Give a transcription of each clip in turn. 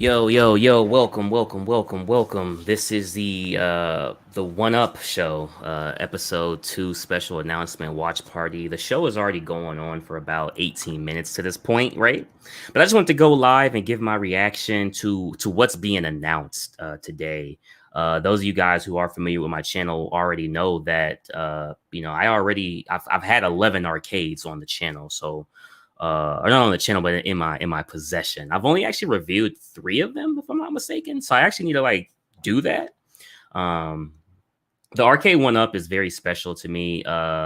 Yo, welcome. This is the One Up show, episode 2 special announcement watch party. The show is already going on for about 18 minutes to this point, right? But I just wanted to go live and give my reaction to what's being announced today. Those of you guys who are familiar with my channel already know that I've had 11 arcades on the channel, so or not on the channel, but in my possession. I've only actually reviewed 3 of them, if I'm not mistaken. So I actually need to do that. Um, the arcade one up is very special to me.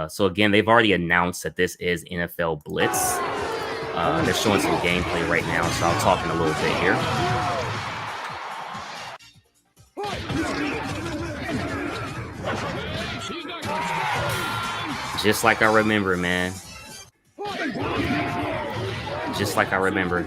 So again, they've already announced that this is NFL Blitz. They're showing some gameplay right now, so I'll talk in a little bit here. Just like I remember, man. Just like I remember.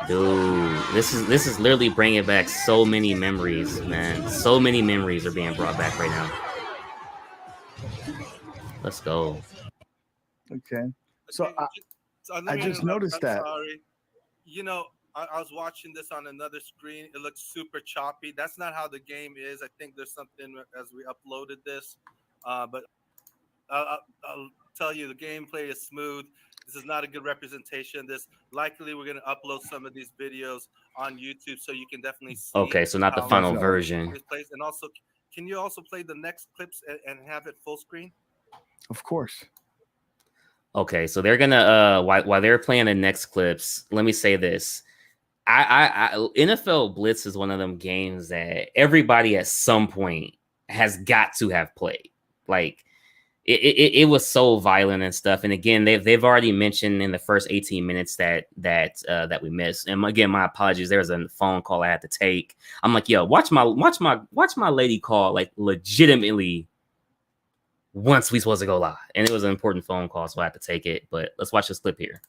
Dude, this is literally bringing back so many memories, man. So many memories are being brought back right now. Let's go. Okay. So I just noticed that. Sorry. I was watching this on another screen. It looks super choppy. That's not how the game is. I think there's something as we uploaded this. But I'll tell you, the gameplay is smooth. This is not a good representation of this. Likely, we're going to upload some of these videos on YouTube so you can definitely see. Okay, so not the final version. And also, can you also play the next clips and have it full screen? Of course. Okay, so they're gonna while they're playing the next clips, let me say this. I NFL Blitz is one of them games that everybody at some point has got to have played. Like it was so violent and stuff. And again, they've already mentioned in the first 18 minutes that we missed. And again, my apologies. There was a phone call I had to take. I'm like, yo, watch my lady call, like legitimately once we supposed to go live. And it was an important phone call, so I had to take it. But let's watch this clip here.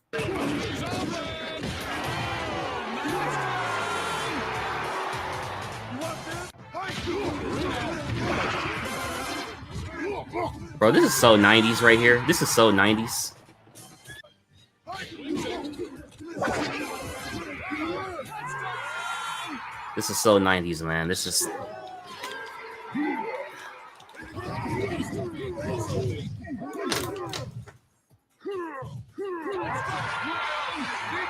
Bro, this is so 90s right here. This is so 90s. This is so 90s, man. This is...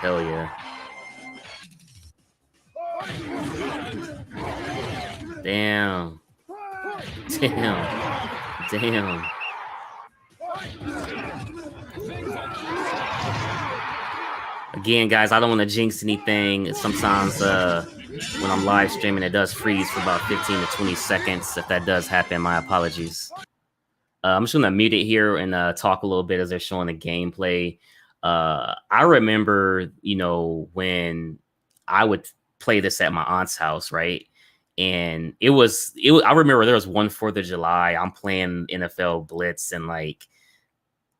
Hell yeah. Damn. Again, guys, I don't want to jinx anything. Sometimes when I'm live streaming, it does freeze for about 15 to 20 seconds. If that does happen, my apologies. I'm just going to mute it here and talk a little bit as they're showing the gameplay. I remember, when I would play this at my aunt's house, right? And it was I remember there was one 4th of July. I'm playing NFL Blitz, and like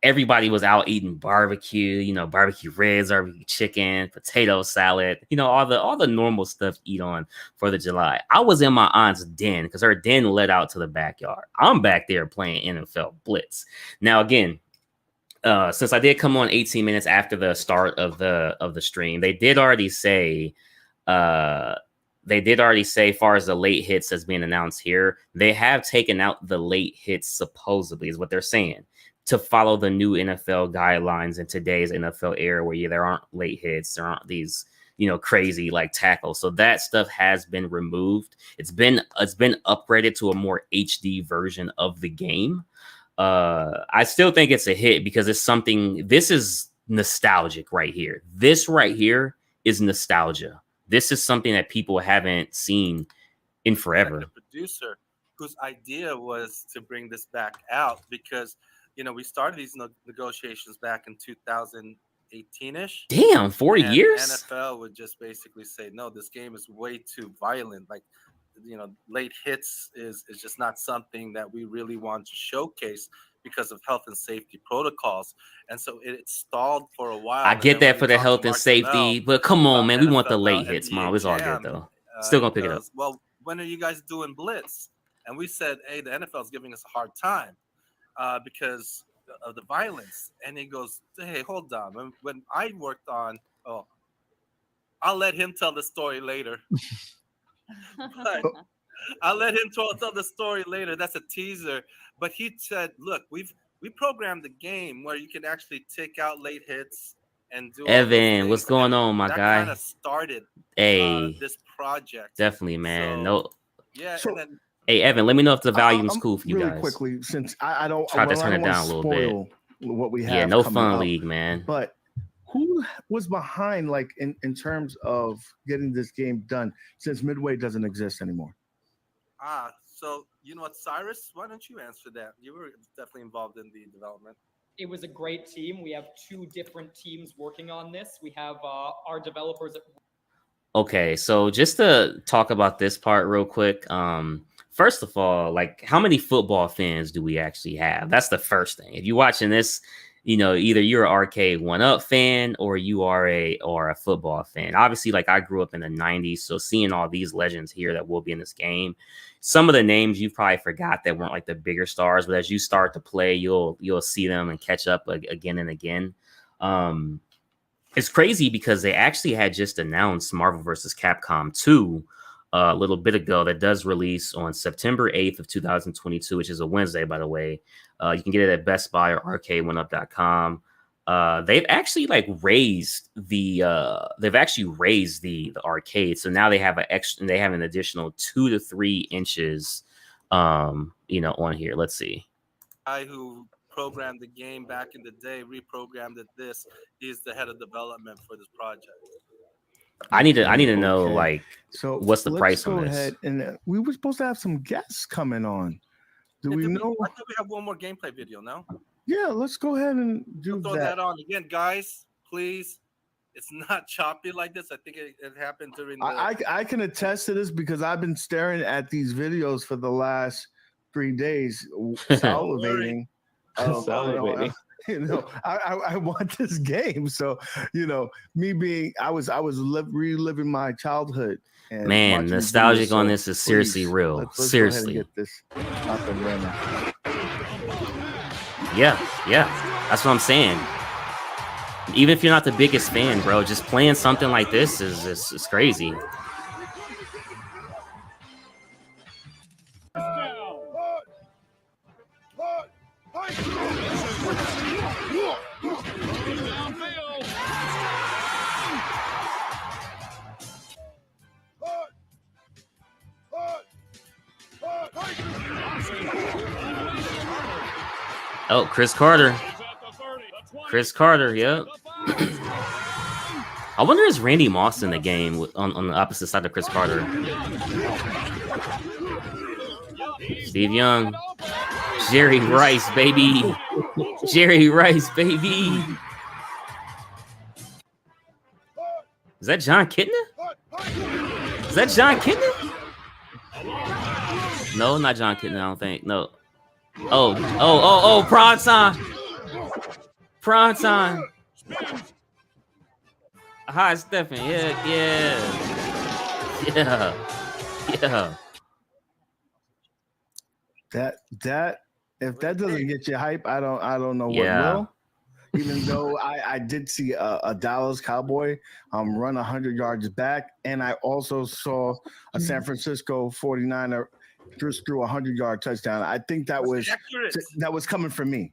everybody was out eating barbecue, barbecue ribs, barbecue chicken, potato salad, all the normal stuff eat on 4th of July. I was in my aunt's den because her den led out to the backyard. I'm back there playing NFL Blitz. Now, again, since I did come on 18 minutes after the start of the stream, they did already say as far as the late hits that's being announced here, they have taken out the late hits, supposedly, is what they're saying, to follow the new NFL guidelines in today's NFL era, where there aren't late hits, there aren't these, crazy like tackles. So that stuff has been removed. It's been upgraded to a more HD version of the game. I still think it's a hit because it's something. This is nostalgic right here. This right here is nostalgia. This is something that people haven't seen in forever. The producer, whose idea was to bring this back out, because we started these negotiations back in 2018-ish. Damn, 4 years. NFL would just basically say, no, this game is way too violent. Like, late hits is just not something that we really want to showcase because of health and safety protocols. And so it stalled for a while. I get that for the health and safety, but come on, man. We want the late hits, Mom. It's all good, though. Still going to pick it up. Well, when are you guys doing Blitz? And we said, hey, the NFL is giving us a hard time because of the violence. And he goes, hey, hold on. When I worked on, I'll let him tell the story later. But I'll let him tell the story later. That's a teaser. But he said, look, we programmed the game where you can actually take out late hits and do Evan, what's going on, my guy? That kind of started this project. Definitely, man. Hey, Evan, let me know if the volume's cool for you really guys. Quickly, since I don't try to turn it down a little bit. What we have, yeah, no fun league, man. But who was behind, like in terms of getting this game done, since Midway doesn't exist anymore? So you know what, Cyrus? Why don't you answer that? You were definitely involved in the development. It was a great team. We have 2 different teams working on this. We have our developers. Okay, so just to talk about this part real quick. First of all, like, how many football fans do we actually have? That's the first thing. If you're watching this, either you're an Arcade 1-Up fan or you are a football fan. Obviously, like, I grew up in the 90s, so seeing all these legends here that will be in this game, some of the names you probably forgot that weren't like the bigger stars, but as you start to play, you'll see them and catch up again and again. It's crazy because they actually had just announced Marvel vs. Capcom 2 a little bit ago. That does release on September 8th of 2022, which is a Wednesday, by the way. You can get it at Best Buy or arcade1up.com. They've actually raised the arcade. So now they have an additional 2 to 3 inches on here. Let's see. Guy who programmed the game back in the day, reprogrammed it. He's the head of development for this project. I need to know so what's the price on this? Ahead and we were supposed to have some guests coming on. Do we know? I think we have one more gameplay video now. Yeah, let's go ahead and throw that on again, guys. Please, it's not choppy like this. I think it happened during. I can attest to this because I've been staring at these videos for the last 3 days, salivating. Salivating. I want this game. So, me being, I was reliving my childhood. And man, nostalgic on this is seriously real. Let's seriously. Get this up and running. Yeah, that's what I'm saying. Even if you're not the biggest fan, bro, just playing something like this is crazy. Oh, Chris Carter. Yep. I wonder is Randy Moss in the game on the opposite side of Chris Carter? Steve Young. Jerry Rice, baby. Jerry Rice, baby. Is that John Kitna? No, not John Kitna, I don't think. No. Oh, Prawn time. Hi, Stephen. Yeah. That if that doesn't get you hype, I don't know what will. Even though I did see a Dallas Cowboy run 100 yards back, and I also saw a San Francisco 49er just threw a 100-yard touchdown. I think that was coming from me.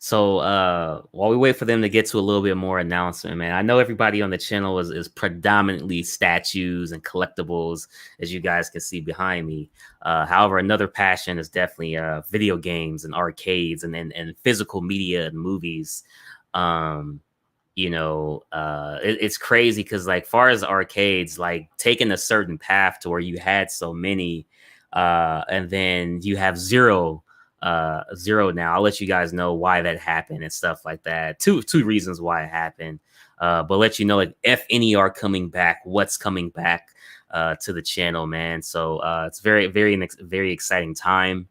So while we wait for them to get to a little bit more announcement, man, I know everybody on the channel is predominantly statues and collectibles, as you guys can see behind me. However, another passion is definitely video games and arcades and physical media and movies. It's crazy because far as arcades, taking a certain path to where you had so many, and then you have zero now. I'll let you guys know why that happened and stuff like that. Two reasons why it happened, but let you know if any are coming back, what's coming back to the channel, man. So it's very, very, very exciting time.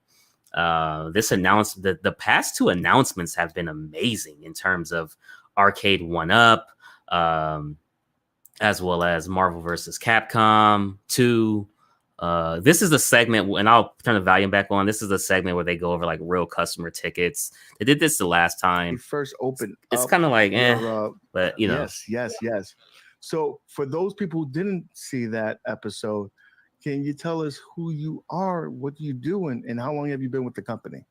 This announcement, the past 2 announcements have been amazing in terms of Arcade 1-Up, as well as Marvel vs. Capcom 2. This is the segment, and I'll turn the volume back on. This is the segment where they go over like real customer tickets. They did this the last time. They first opened. It's kind of like, but you know. Yes. So for those people who didn't see that episode, can you tell us who you are, what you do, and how long have you been with the company?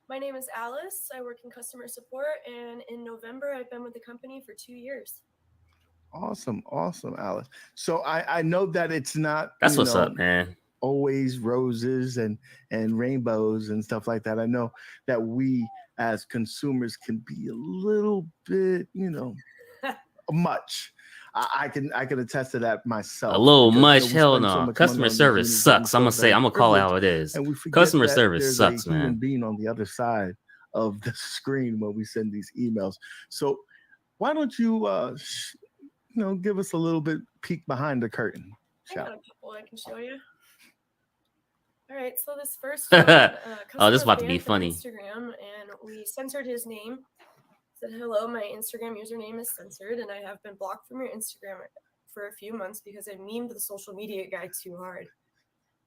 My name is Alice. I work in customer support, and in November, I've been with the company for 2 years. Awesome, Alice. So I know that it's not. That's what's up, man. Always roses and rainbows and stuff like that. I know that we as consumers can be a little bit, much. I can attest to that myself. A little much, hell no. Customer service sucks. I'm gonna call it how it is. And we forget customer service sucks, a human man. being on the other side of the screen when we send these emails. So why don't you give us a little bit peek behind the curtain? I got a couple I can show you. All right, so this first one, oh, this is about to be funny. Instagram, and we censored his name. Said, hello, my Instagram username is censored, and I have been blocked from your Instagram for a few months because I memed the social media guy too hard.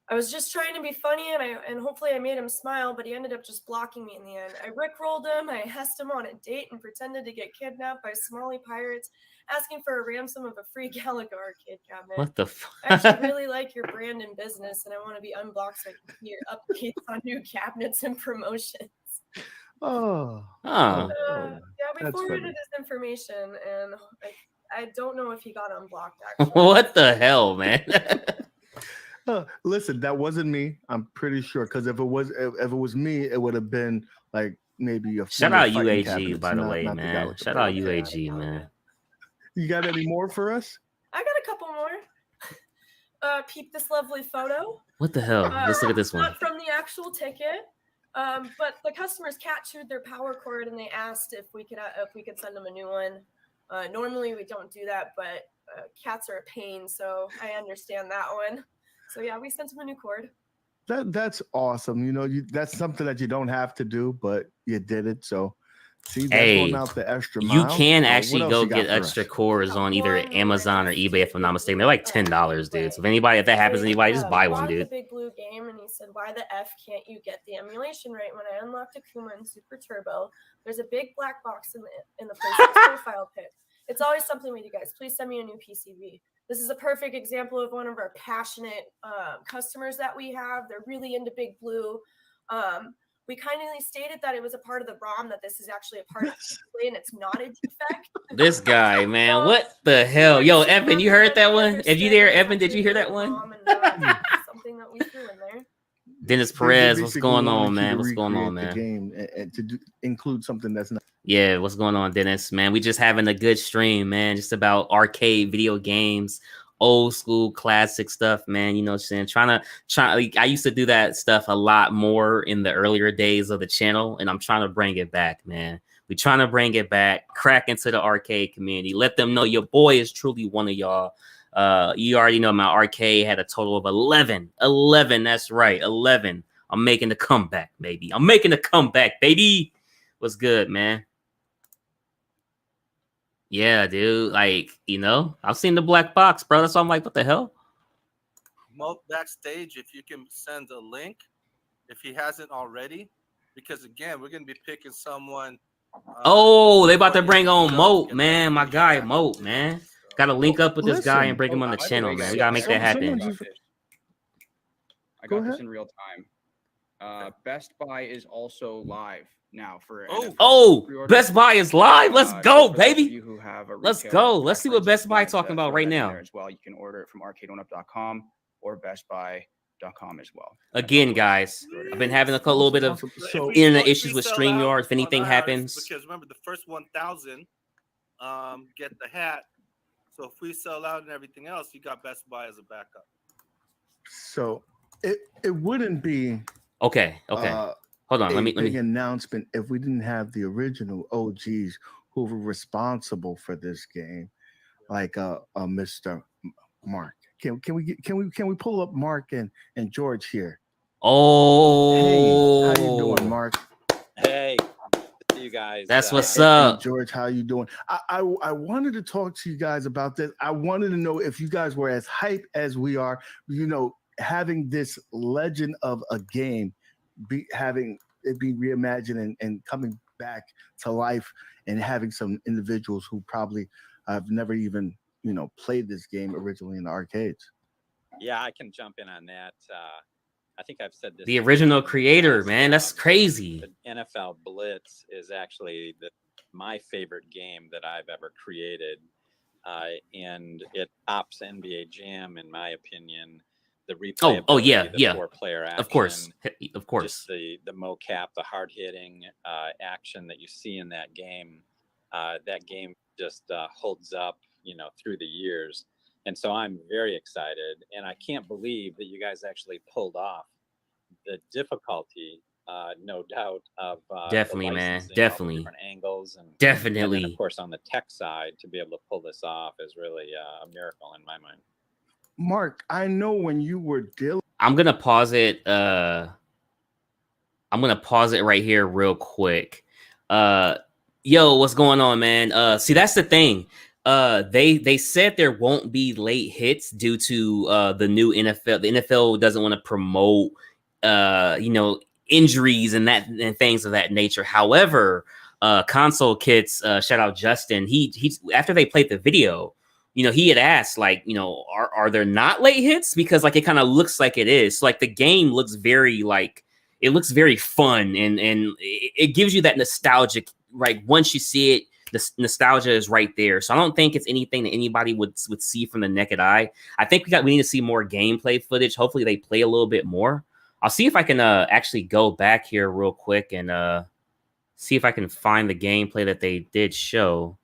I was just trying to be funny, and hopefully I made him smile, but he ended up just blocking me in the end. I rickrolled him, I hessed him on a date, and pretended to get kidnapped by Somali pirates, asking for a ransom of a free Galaga arcade cabinet. What the fuck? I actually really like your brand and business, and I want to be unblocked so I can hear updates on new cabinets and promotions. Oh. Yeah, we forwarded his information, and I don't know if he got unblocked, actually. What the hell, man? Listen, that wasn't me. I'm pretty sure, because if it was me, it would have been like maybe a shout out UAG, by the way, man. Shout out UAG, man. You got any more for us? I got a couple more. Peep this lovely photo. What the hell? Let's look at this one. Not from the actual ticket. But the customer's cat chewed their power cord, and they asked if we could send them a new one. Normally we don't do that, but cats are a pain, so I understand that one. So yeah, we sent them a new cord. That's awesome. That's something that you don't have to do, but you did it. So see, that's going out the extra mile. You can actually go get extra cords on either Amazon or eBay, if I'm not mistaken. They're like $10, dude. So if that happens to anybody, just buy one, dude. The Big Blue game, and he said, "Why the f can't you get the emulation right?" When I unlocked Akuma in Super Turbo, there's a big black box in the PlayStation profile pic. It's always something with you guys. Please send me a new PCB. This is a perfect example of one of our passionate customers that we have. They're really into Big Blue. We kindly stated that it was a part of the ROM, that this is actually a part of the display and it's not a defect. This guy, man, what the hell? Yo, Evan, you heard that one? If you there, Evan, did you hear that one? Something that we threw in there. Dennis Perez, what's going on, man? What's going on, man? The game and to include something that's not. Yeah, what's going on, Dennis? Man, we just having a good stream, man. Just about arcade video games, old school classic stuff, man. You know what I'm saying? I used to do that stuff a lot more in the earlier days of the channel, and I'm trying to bring it back, man. We're trying to bring it back, crack into the arcade community, let them know your boy is truly one of y'all. You already know my arcade had a total of 11. That's right, 11. I'm making the comeback, baby. What's good, man? Yeah, dude. Like, I've seen the black box, bro. That's why I'm like, what the hell? Moat backstage, if you can send a link, if he hasn't already, because again, we're gonna be picking someone. They about to bring on Moat, man. My guy, Moat, man. Got to link up with this guy and bring him on the channel, man. We gotta make that happen. I got this in real time. Best Buy is also live now for Best Buy is live. Let's go, baby. Let's go. Let's see what Best Buy talking about right now. As well, you can order it from arcade1up.com or bestbuy.com as well. Again, guys, I've been having a little bit of internet issues with StreamYard. If anything happens, because remember the first 1,000 get the hat. So if we sell out and everything else, you got Best Buy as a backup. So it wouldn't be okay. Hold on, let me announcement if we didn't have the original OGs who were responsible for this game, like Mr. Mark. Can we pull up Mark and George here? Oh, hey, how you doing, Mark? Hey, you guys. That's what's up, George. How you doing? I wanted to talk to you guys about this. I wanted to know if you guys were as hype as we are. having this legend of a game having it be reimagined and coming back to life, and having some individuals who probably have never even played this game originally in the arcades. Yeah, I can jump in on that. I think I've said this. The original creator, man, that's crazy. The NFL Blitz is actually my favorite game that I've ever created, and it tops NBA Jam in my opinion. The replay. Oh yeah, the yeah. 4-player action, of course. Just the mocap, the hard hitting action that you see in that game. That game just holds up, through the years. And so I'm very excited, and I can't believe that you guys actually pulled off the difficulty, no doubt, of definitely, man, definitely different angles, and definitely. And then, of course, on the tech side, to be able to pull this off is really a miracle in my mind. Mark, I know when you were dealing. I'm gonna pause it. I'm gonna pause it right here, real quick. Yo, what's going on, man? See, that's the thing. They said there won't be late hits due to the new NFL. The NFL doesn't want to promote injuries and things of that nature. However, Console Kits, shout out Justin, he after they played the video, he had asked, like, are there not late hits? Because like it kind of looks like it is. So, like, the game looks very very fun, and it gives you that nostalgic, right? Once you see it, the nostalgia is right there. So I don't think it's anything that anybody would see from the naked eye. I think we need to see more gameplay footage. Hopefully they play a little bit more. I'll see if I can actually go back here real quick and see if I can find the gameplay that they did show.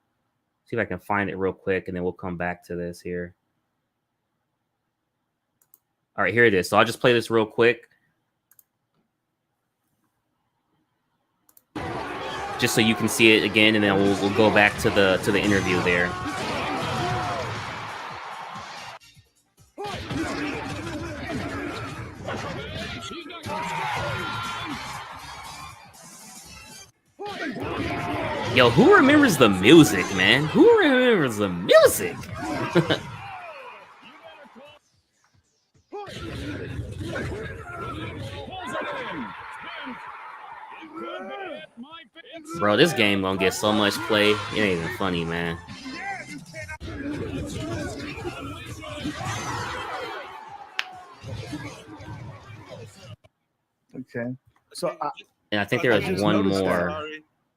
See if I can find it real quick, and then we'll come back to this here. All right, here it is. So I'll just play this real quick, just so you can see it again, and then we'll go back to the interview there. Yo, who remembers the music, man? Who remembers the music? Bro, this game gonna get so much play. It ain't even funny, man. Okay. So and I think there was one more.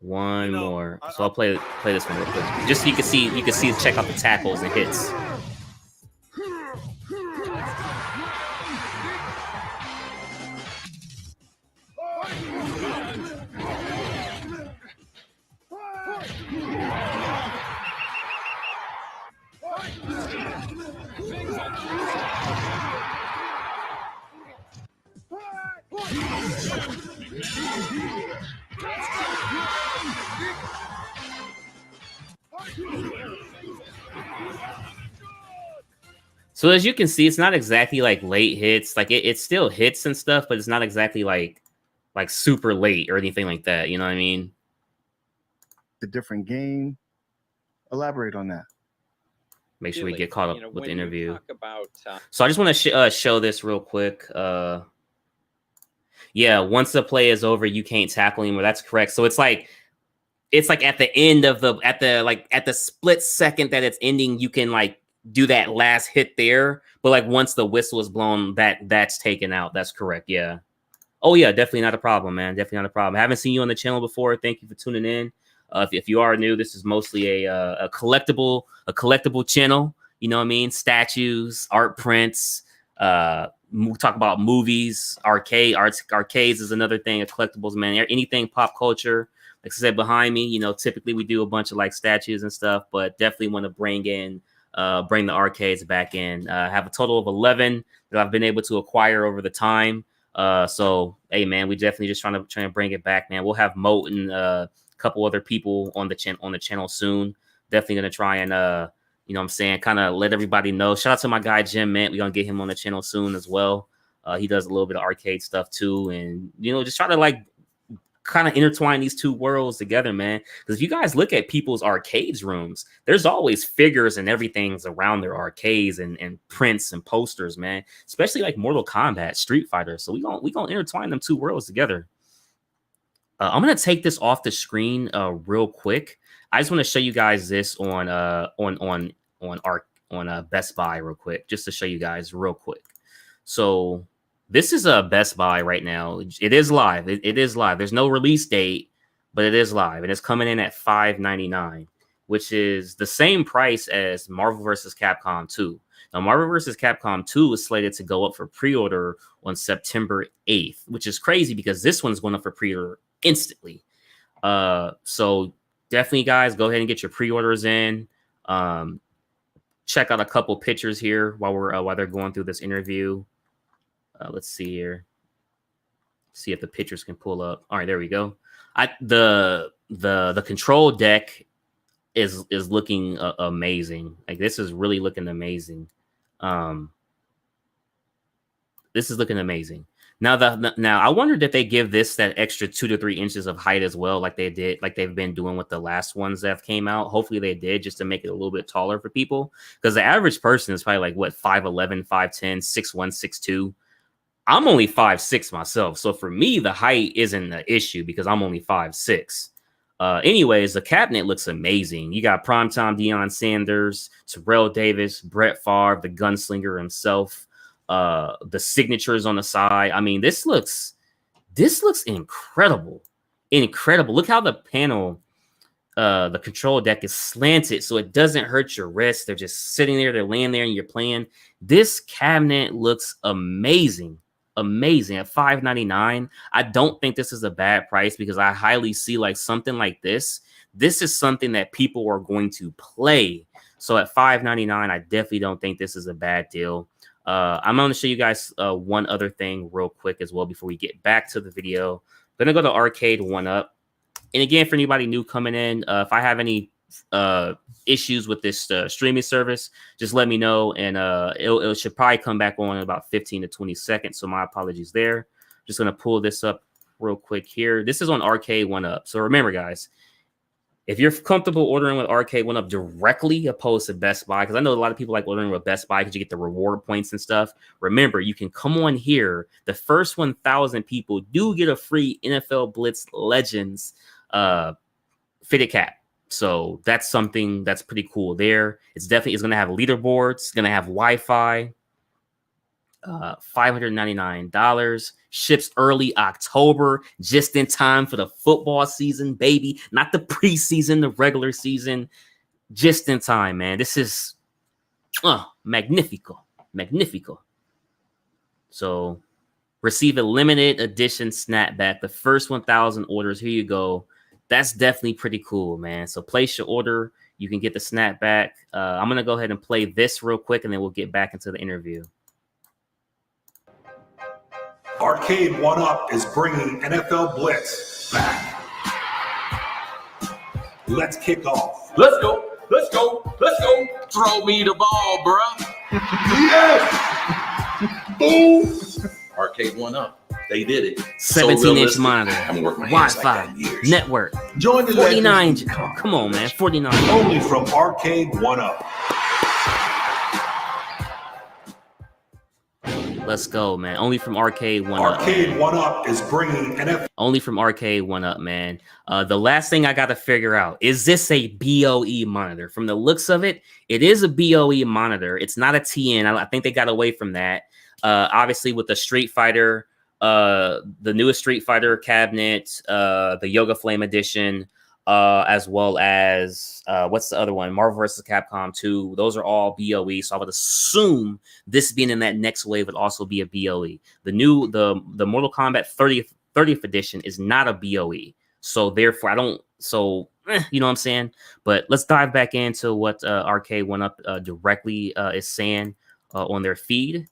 One more. So I'll play this one real quick, just so you can see. Check out the tackles and hits. So as you can see, it's not exactly like late hits. Like it still hits and stuff, but it's not exactly like super late or anything like that. You know what I mean? The different game. Elaborate on that. Make sure we get caught up with the interview. About, so I just want to show this real quick. Yeah, once the play is over, you can't tackle anymore. That's correct. So it's like at the end of at the split second that it's ending, you can like do that last hit there. But like once the whistle is blown, that's taken out. That's correct. Yeah. Oh yeah, definitely not a problem, man. Definitely not a problem. I haven't seen you on the channel before. Thank you for tuning in. If you are new, this is mostly a collectible channel. You know what I mean? Statues, art prints. We talk about movies, arcades is another thing. Collectibles, man. Anything pop culture. Like I said, behind me, typically we do a bunch of like statues and stuff, but definitely want to bring the arcades back in. I have a total of 11 that I've been able to acquire over the time. So hey, man, we definitely just trying to bring it back, man. We'll have Moat and couple other people on the channel soon. Definitely gonna try and what I'm saying, kind of let everybody know. Shout out to my guy Jim Mint. We're gonna get him on the channel soon as well. He does a little bit of arcade stuff too, and just try to like kind of intertwine these two worlds together, man. Because if you guys look at people's arcades rooms, there's always figures and everything's around their arcades and prints and posters, man. Especially like Mortal Kombat, Street Fighter. So we gonna intertwine them two worlds together. I'm gonna take this off the screen real quick. I just want to show you guys this on Best Buy real quick, just to show you guys real quick. So this is a Best Buy right now. It is live. It is live. There's no release date, but it is live, and it's coming in at $5.99, which is the same price as Marvel vs. Capcom 2. Now, Marvel vs. Capcom 2 is slated to go up for pre-order on September 8th, which is crazy because this one's going up for pre-order instantly. So definitely, guys, go ahead and get your pre-orders in. Check out a couple pictures here while they're going through this interview. Let's see here. See if the pictures can pull up. All right, there we go. The control deck is looking amazing. Like, this is really looking amazing. This is looking amazing. Now I wondered if they give this that extra 2 to 3 inches of height as well, like they've been doing with the last ones that came out. Hopefully they did, just to make it a little bit taller for people, because the average person is probably like what, 5'11", 5'10", 6'1", 6'2". I'm only 5'6" myself, so for me the height isn't an issue because I'm only 5'6". Anyways, the cabinet looks amazing. You got primetime Deion Sanders, Terrell Davis, Brett Favre, the gunslinger himself. The signatures on the side. I mean, this looks incredible. Look how the panel, the control deck is slanted so it doesn't hurt your wrist. They're just sitting there, they're laying there, and you're playing. This cabinet looks amazing. At $5.99. I don't think this is a bad price because I highly see like something like this. This is something that people are going to play. So at $5.99, I definitely don't think this is a bad deal. I'm going to show you guys one other thing real quick as well before we get back to the video. I'm going to go to Arcade 1-Up. And again, for anybody new coming in, if I have any issues with this streaming service, just let me know, and it should probably come back on in about 15 to 20 seconds. So my apologies there. Just going to pull this up real quick here. This is on Arcade 1-Up. So remember, guys, if you're comfortable ordering with Arcade 1-Up directly opposed to Best Buy, because I know a lot of people like ordering with Best Buy because you get the reward points and stuff. Remember, you can come on here. The first 1,000 people do get a free NFL Blitz Legends fitted cap. So that's something that's pretty cool there. It's going to have leaderboards. It's going to have Wi-Fi. $599. Ships early October, just in time for the football season, baby. Not the preseason, the regular season. Just in time, man. This is magnifico. So receive a limited edition snapback. The first 1,000 orders. Here you go. That's definitely pretty cool, man. So place your order. You can get the snapback. I'm going to go ahead and play this real quick, and then we'll get back into the interview. Arcade 1-Up is bringing NFL Blitz back. Let's kick off. Let's go. Throw me the ball, bruh. Yes! Boom! Arcade 1-Up. They did it. 17-inch monitor, Wi-Fi, like network. Join the 49. Come on, man. 49. Only from Arcade 1-Up. Let's go, man. Only from Arcade 1-Up. Arcade 1-Up is bringing NFL. Only from Arcade 1-Up, man. The last thing I got to figure out, is this a BOE monitor? From the looks of it, it is a BOE monitor. It's not a TN. I think they got away from that. Obviously, with the Street Fighter, the newest Street Fighter cabinet, the Yoga Flame edition, as well as what's the other one? Marvel vs. Capcom 2. Those are all BOE. So I would assume this being in that next wave would also be a BOE. The Mortal Kombat 30th edition is not a BOE. So therefore, you know what I'm saying? But let's dive back into what Arcade 1-Up directly is saying on their feed.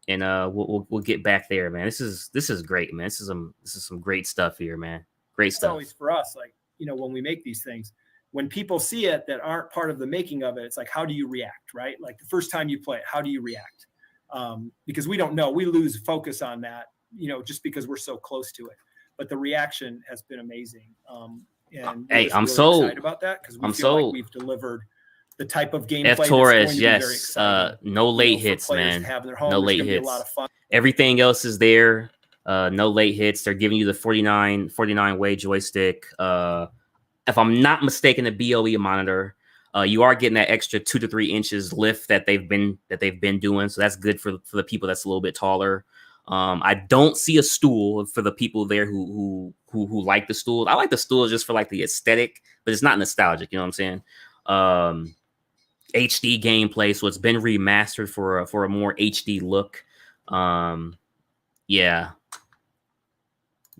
And we'll get back there, man. This is great, man. This is some great stuff here, man. Great stuff. It's always for us, like, you know, when we make these things, when people see it that aren't part of the making of it, it's like, how do you react, right? Like the first time you play it, how do you react? Because we don't know. We lose focus on that, you know, just because we're so close to it. but the reaction has been amazing. And hey, I'm really so excited about that because we I'm feel so like we've delivered the type of gameplay F that's Torres, going to be very yes. exciting. No late for hits, players man. to have in their home. No There's late gonna be a hits. lot of fun. Everything else is there. No late hits. They're giving you the 49 way joystick. If I'm not mistaken, the BOE monitor. You are getting that extra 2 to 3 inches lift that they've been doing, so that's good for the people that's a little bit taller. I don't see a stool for the people there who like the stool. I like the stool just for like the aesthetic, but it's not nostalgic. You know what I'm saying? HD gameplay, so it's been remastered for a more HD look. Yeah.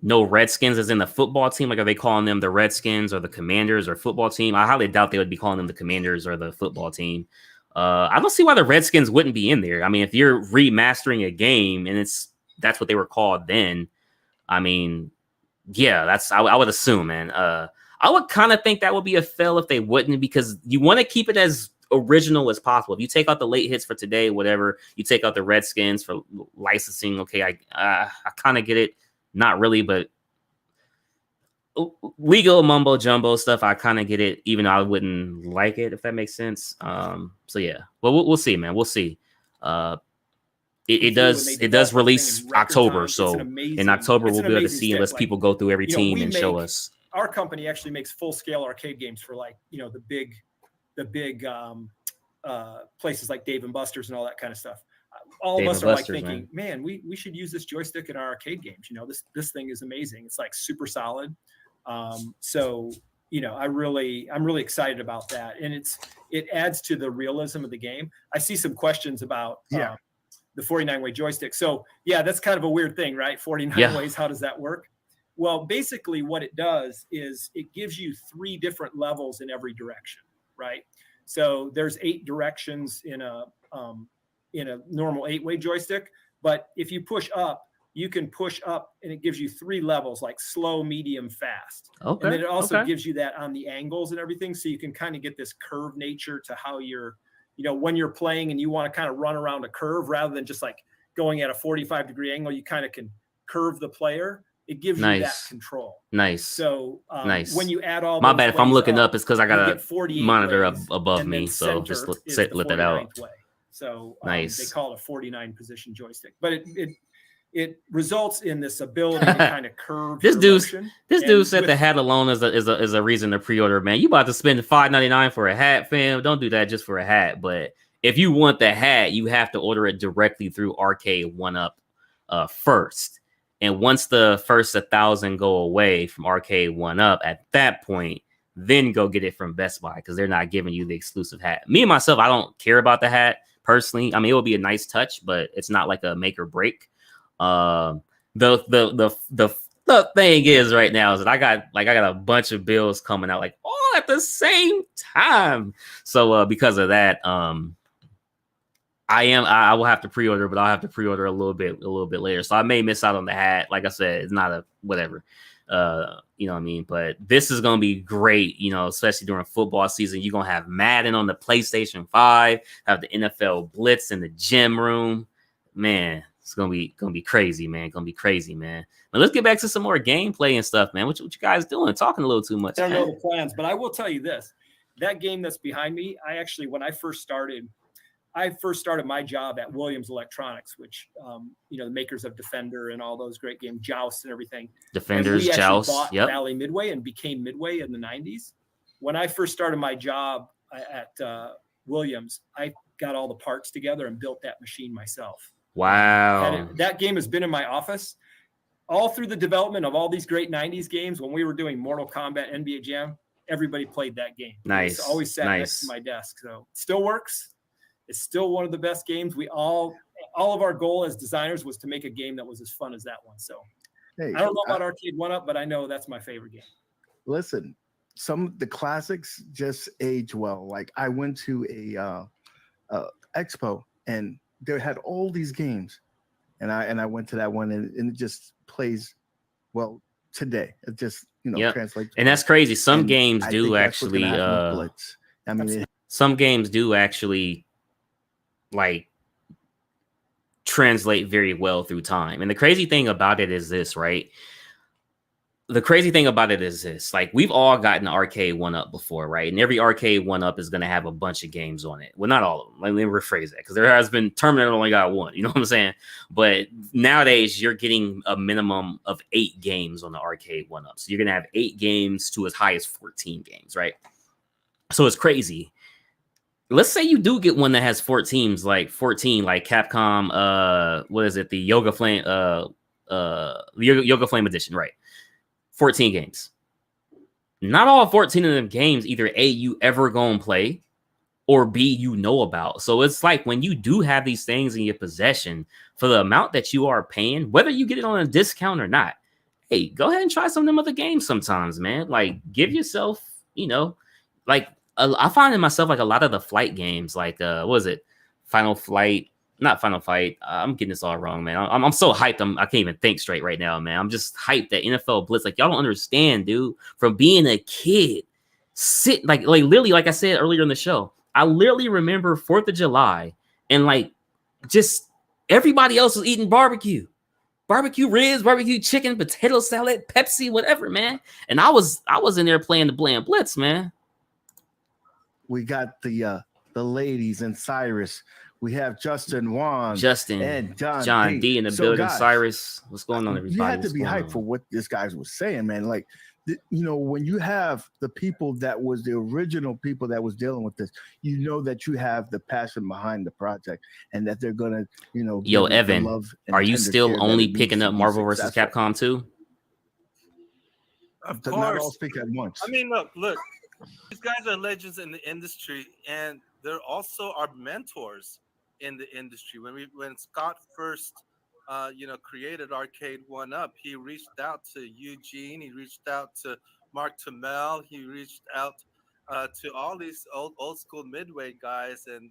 No Redskins as in the football team. Like, are they calling them the Redskins or the Commanders or football team? I highly doubt they would be calling them the Commanders or the football team. I don't see why the Redskins wouldn't be in there. I mean, if you're remastering a game and that's what they were called then, I mean, yeah, I would assume, man. I would kind of think that would be a fail if they wouldn't, because you want to keep it as original as possible. If you take out the late hits for today, whatever, you take out the Redskins for licensing. Okay, I kind of get it. Not really, but legal mumbo jumbo stuff, I kind of get it, even though I wouldn't like it, if that makes sense. So yeah, well, we'll see, man. We'll see. It does release October, so in October we'll be able to see unless people go through every team and show us. Our company actually makes full scale arcade games for, like, the big places like Dave and Buster's and all that kind of stuff. All of us are like thinking, man, we should use this joystick in our arcade games. This thing is amazing. It's like super solid. So I'm really excited about that, and it adds to the realism of the game. I see some questions about the 49 way joystick. So yeah, that's kind of a weird thing, right? 49 ways. How does that work? Well, basically what it does is it gives you 3 different levels in every direction, right? So there's 8 directions in a normal 8-way joystick, but if you push up, you can push up and it gives you 3 levels, like slow, medium, fast. Okay. And then it also gives you that on the angles and everything. So you can kind of get this curved nature to how you're, when you're playing and you want to kind of run around a curve rather than just like going at a 45-degree angle, you kind of can curve the player. It gives you that control. Nice. So when you add all my bad if I'm looking up, it's because I got a monitor up above me. So just let that out. Way. So nice. They call it a 49 position joystick, but it results in this ability to kind of curve. This dude said the hat alone is a reason to pre-order. Man, you about to spend $5.99 for a hat, fam? Don't do that just for a hat. But if you want the hat, you have to order it directly through Arcade 1UP first. And once the first 1,000 go away from Arcade 1UP, at that point, then go get it from Best Buy, because they're not giving you the exclusive hat. Me and myself, I don't care about the hat personally. I mean, it will be a nice touch, but it's not like a make or break. The thing is right now is that I got a bunch of bills coming out like all at the same time. So because of that, I will have to pre-order, but I'll have to pre-order a little bit later. So I may miss out on the hat. Like I said, it's not a whatever. You know what I mean? But this is going to be great, especially during football season. You're going to have Madden on the PlayStation 5, have the NFL Blitz in the gym room. Man, it's going to be crazy, man. Going to be crazy, man. But let's get back to some more gameplay and stuff, man. What you guys doing? Talking a little too much. I don't know the plans, but I will tell you this. That game that's behind me, when I first started my job at Williams Electronics, which, the makers of Defender and all those great games, Joust and everything. Defenders, and we Joust, bought Valley Midway and became Midway in the 90s. When I first started my job at Williams, I got all the parts together and built that machine myself. Wow. And that game has been in my office all through the development of all these great 90s games. When we were doing Mortal Kombat, NBA Jam, everybody played that game. Nice. It's always sat next to my desk. So it still works. It's still one of the best games. All of our goal as designers was to make a game that was as fun as that one. So I don't know about Arcade 1UP, but I know that's my favorite game. Listen, some of the classics just age well. Like I went to a expo and they had all these games, and I went to that one and it just plays well today. It just translates. And that's crazy. Some games do actually. Some games do actually like translate very well through time. And the crazy thing about it is this, right? the crazy thing about it is this: like, we've all gotten the arcade 1-up before, right? And every arcade 1-up is going to have a bunch of games on it. Well, not all of them. Let me rephrase that, because there has been Terminator only got one. You know what I'm saying? But nowadays, you're getting a minimum of 8 games on the arcade 1-up. So you're going to have 8 games to as high as 14 games, right? So it's crazy. Let's say you do get one that has 14, like Capcom. What is it? The Yoga Flame. Yoga Flame Edition, right? 14 games. Not all 14 of them games either A, you ever go and play, or B, you know about. So it's like, when you do have these things in your possession, for the amount that you are paying, whether you get it on a discount or not, hey, go ahead and try some of them other games sometimes, man. Like, give yourself, like, I find in myself, like, a lot of the flight games, like, what was it? Not Final Fight. I'm getting this all wrong, man. I'm so hyped. I can't even think straight right now, man. I'm just hyped that NFL Blitz. Like, y'all don't understand, dude. From being a kid, like literally, like I said earlier in the show, I literally remember 4th of July, and like, just everybody else was eating barbecue ribs, barbecue chicken, potato salad, Pepsi, whatever, man. And I was in there playing the Bland Blitz, man. We got the ladies and Cyrus. We have Justin, and John D in the building. Guys, Cyrus, what's going on, everybody? You had to be hyped for what this guy was saying, man. Like, when you have the people that was the original people that was dealing with this, that you have the passion behind the project, and that they're gonna, Yo, Evan, are you still only picking up Marvel vs. Capcom 2? Of course. Not all speak at once. I mean, look, these guys are legends in the industry, and they're also our mentors in the industry. When Scott first created Arcade 1-up, he reached out to Eugene, he reached out to Mark Tamel, he reached out to all these old school Midway guys, and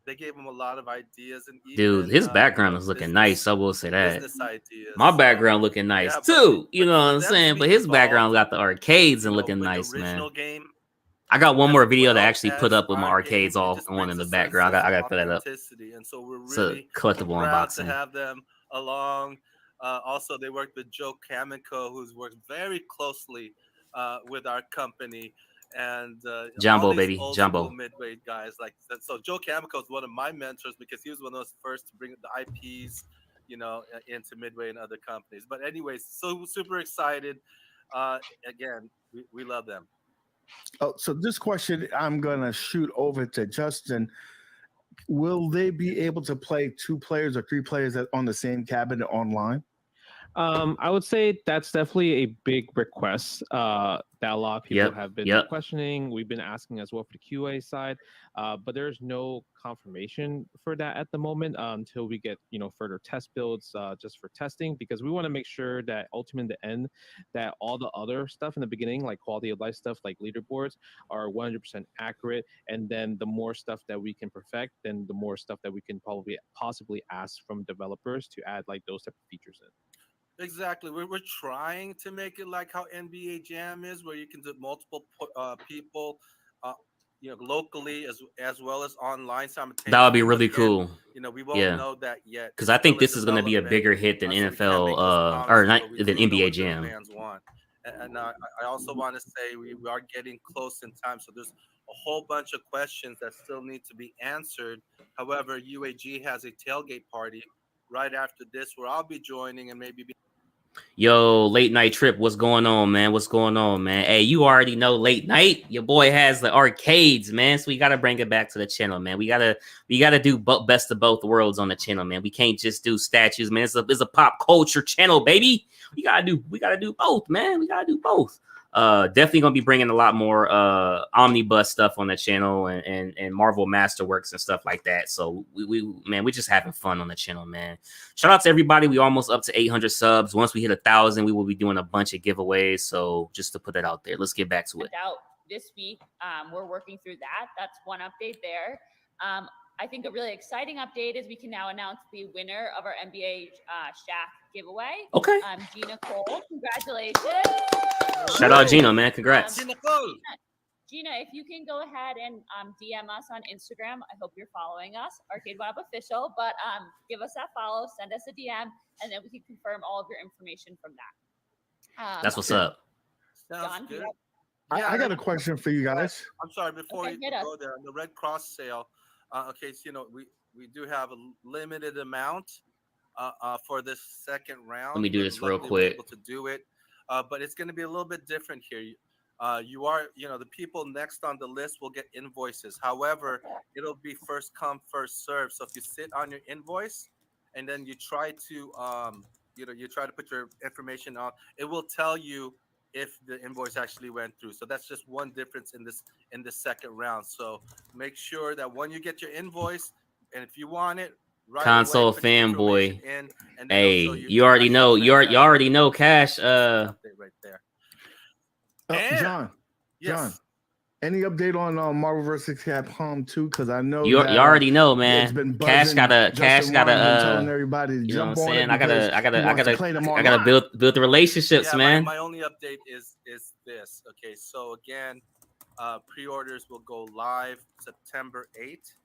they gave him a lot of ideas. And dude, his background is looking nice. I will say that. Business ideas. My background looking nice too. You know what I'm saying? But his background got the arcades and looking nice, man. Game, I got one more video to actually put up with my arcades all on in the background. I got to put that up. And so we're It's a collectible proud unboxing. to have them along. Also, they worked with Joe Kamenko, who's worked very closely with our company. And Jumbo, baby, Jumbo. Midway guys like that. So Joe Kamenko is one of my mentors, because he was one of those first to bring the IPs, into Midway and other companies. But anyways, so super excited. Again, we love them. Oh, so this question I'm gonna shoot over to Justin. Will they be able to play 2 players or 3 players on the same cabinet online? I would say that's definitely a big request that a lot of people have been questioning. We've been asking as well for the QA side, but there's no confirmation for that at the moment until we get further test builds just for testing, because we want to make sure that ultimately in the end that all the other stuff in the beginning, like quality of life stuff like leaderboards, are 100% accurate, and then the more stuff that we can perfect, then the more stuff that we can possibly ask from developers to add like those type of features in. Exactly. We're trying to make it like how NBA Jam is, where you can do multiple people, locally as well as online simultaneously. That would be really cool. We won't know that yet, because I think this is going to be a bigger hit than NFL or not than NBA Jam. Fans want. And I also want to say we are getting close in time, so there's a whole bunch of questions that still need to be answered. However, UAG has a tailgate party right after this, where I'll be joining and maybe be. Yo, Late Night Trip, what's going on, man? What's going on, man? Hey, you already know Late Night. Your boy has the arcades, man. So we gotta bring it back to the channel, man. We gotta do best of both worlds on the channel, man. We can't just do statues, man. It's a pop culture channel, baby. We gotta do both, man. We gotta do both. Definitely gonna be bringing a lot more omnibus stuff on the channel and Marvel Masterworks and stuff like that. So we're just having fun on the channel, man. Shout out to everybody. We almost up to 800 subs. Once we hit 1,000, we will be doing a bunch of giveaways. So just to put that out there, let's get back to it. Out this week, we're working through that. That's one update there. I think a really exciting update is we can now announce the winner of our NBA Shaq giveaway. Okay. Gina Cole, congratulations. Shout out Gina, man. Congrats. Gina Cole. Gina, if you can go ahead and DM us on Instagram. I hope you're following us, Arcade Web Official, but give us that follow, send us a DM, and then we can confirm all of your information from that. That's what's up. Sounds good. I got a question for you guys. I'm sorry, before Okay, you hit us. go there, on the Red Cross sale, okay, so we do have a limited amount for this second round. Let me do but this real luckily we're quick. able to do it, but it's going to be a little bit different here. You are, the people next on the list will get invoices. However, it'll be first come, first serve. So if you sit on your invoice and then you try to, you try to put your information on, it will tell you if the invoice actually went through. So that's just one difference in this second round. So make sure that when you get your invoice, and if you want it, right Console away, put your fanboy. information in, and then Hey, it'll show you already actual know. You transaction. already know. Cash. Update right there. And- John. Yes. John. Any update on Marvel vs. Capcom 2? Because I know You already know, It's man. been Cash buzzing. gotta Justin Warren's been telling everybody to you know jump what I'm on saying? it. I gotta build the relationships, Yeah, man. my only update is this. Okay, so again, pre-orders will go live September 8th.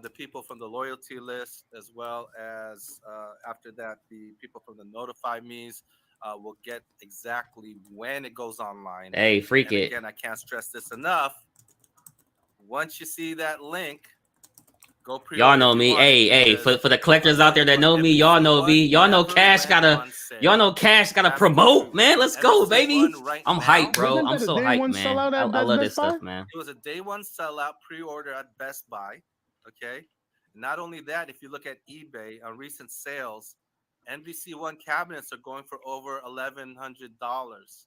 The people from the loyalty list, as well as after that, the people from the Notify Me's will get exactly when it goes online. Hey, freak and it. Again, I can't stress this enough. Once you see that link, go pre-order. Y'all know me. Hey, for the collectors out there that know me, y'all know me. Y'all know Cash gotta promote, man. Let's go, baby. I'm hyped, bro. I'm so hyped, man. I love this stuff, man. It was a day one sellout pre-order at Best Buy. Okay. Not only that, if you look at eBay on recent sales, NVC1 cabinets are going for over $1,100.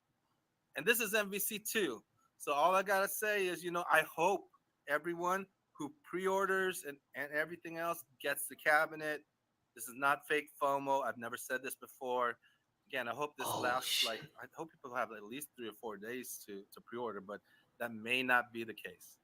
And this is NVC2. So all I gotta say is, I hope everyone who pre-orders and everything else gets the cabinet. This is not fake FOMO. I've never said this before. Again, I hope this lasts I hope people have at least 3 or 4 days to pre-order, but that may not be the case.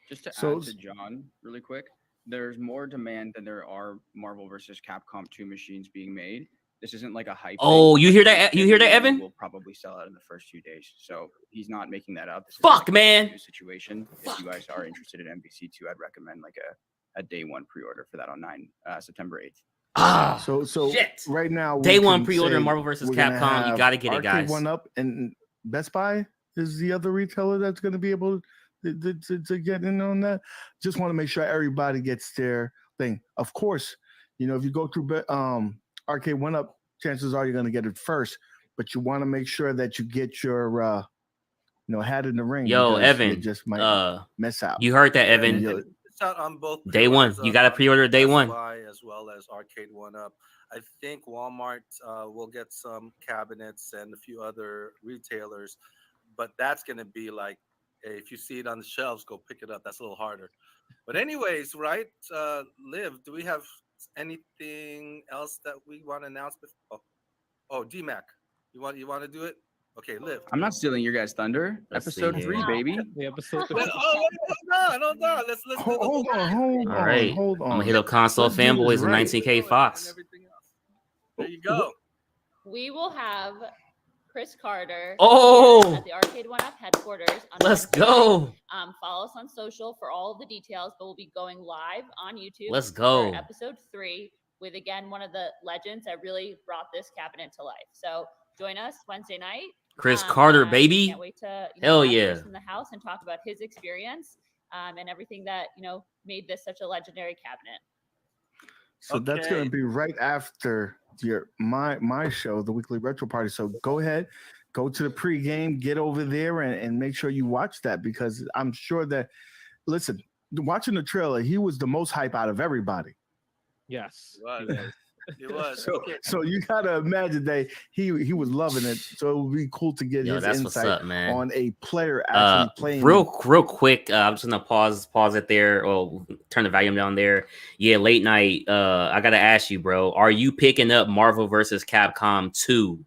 Just to add to John really quick, there's more demand than there are Marvel vs. Capcom 2 machines being made. This isn't like a hype. Oh, you hear that? You hear that, Evan? Will probably sell out in the first few days. So he's not making that up. This is Fuck, like man. a situation. If you guys are interested in MVC2, I'd recommend like a day one pre-order for that on September 8th. So shit. Right now, Day one pre-order Marvel vs. Capcom. You gotta get it, guys. Arcade 1UP and Best Buy is the other retailer that's going to be able to get in on that. Just want to make sure everybody gets their thing. Of course, if you go through Arcade 1UP, chances are you're going to get it first, but you want to make sure that you get your hat in the ring. Yo, Evan, you just might miss out. You heard that, Evan? It's out on both day one. You got to pre-order day Best one. Buy as well as Arcade 1UP. I think Walmart will get some cabinets and a few other retailers, but that's going to be like, hey, if you see it on the shelves, go pick it up. That's a little harder. But anyways, right? Liv, do we have anything else that we want to announce before? Oh, DMAC, you want to do it? Okay, Liv. I'm not stealing your guys' thunder. Episode 3, baby. The episode 3. Hold on. Let's hold on. All right. Hold on. I'm gonna hit up console fanboys and 19K Fox. There you go. We will have Chris Carter at the Arcade 1UP headquarters. Let's go. Follow us on social for all of the details, but we'll be going live on YouTube. Let's go. For episode 3 with, again, one of the legends that really brought this cabinet to life. So join us Wednesday night. Chris Carter, baby. Can't wait to hell have yeah Chris in the house and talk about his experience and everything that made this such a legendary cabinet. So that's going to be right after my show, the Weekly Retro Party. So go ahead, go to the pregame, get over there, and make sure you watch that, because I'm sure that, listen, watching the trailer, he was the most hype out of everybody. Yes. It was. So you gotta imagine that he was loving it. So it would be cool to get his insight on a player actually playing. Real quick, I'm just gonna pause it there, or turn the volume down there. Yeah, late night. I gotta ask you, bro, are you picking up Marvel vs. Capcom 2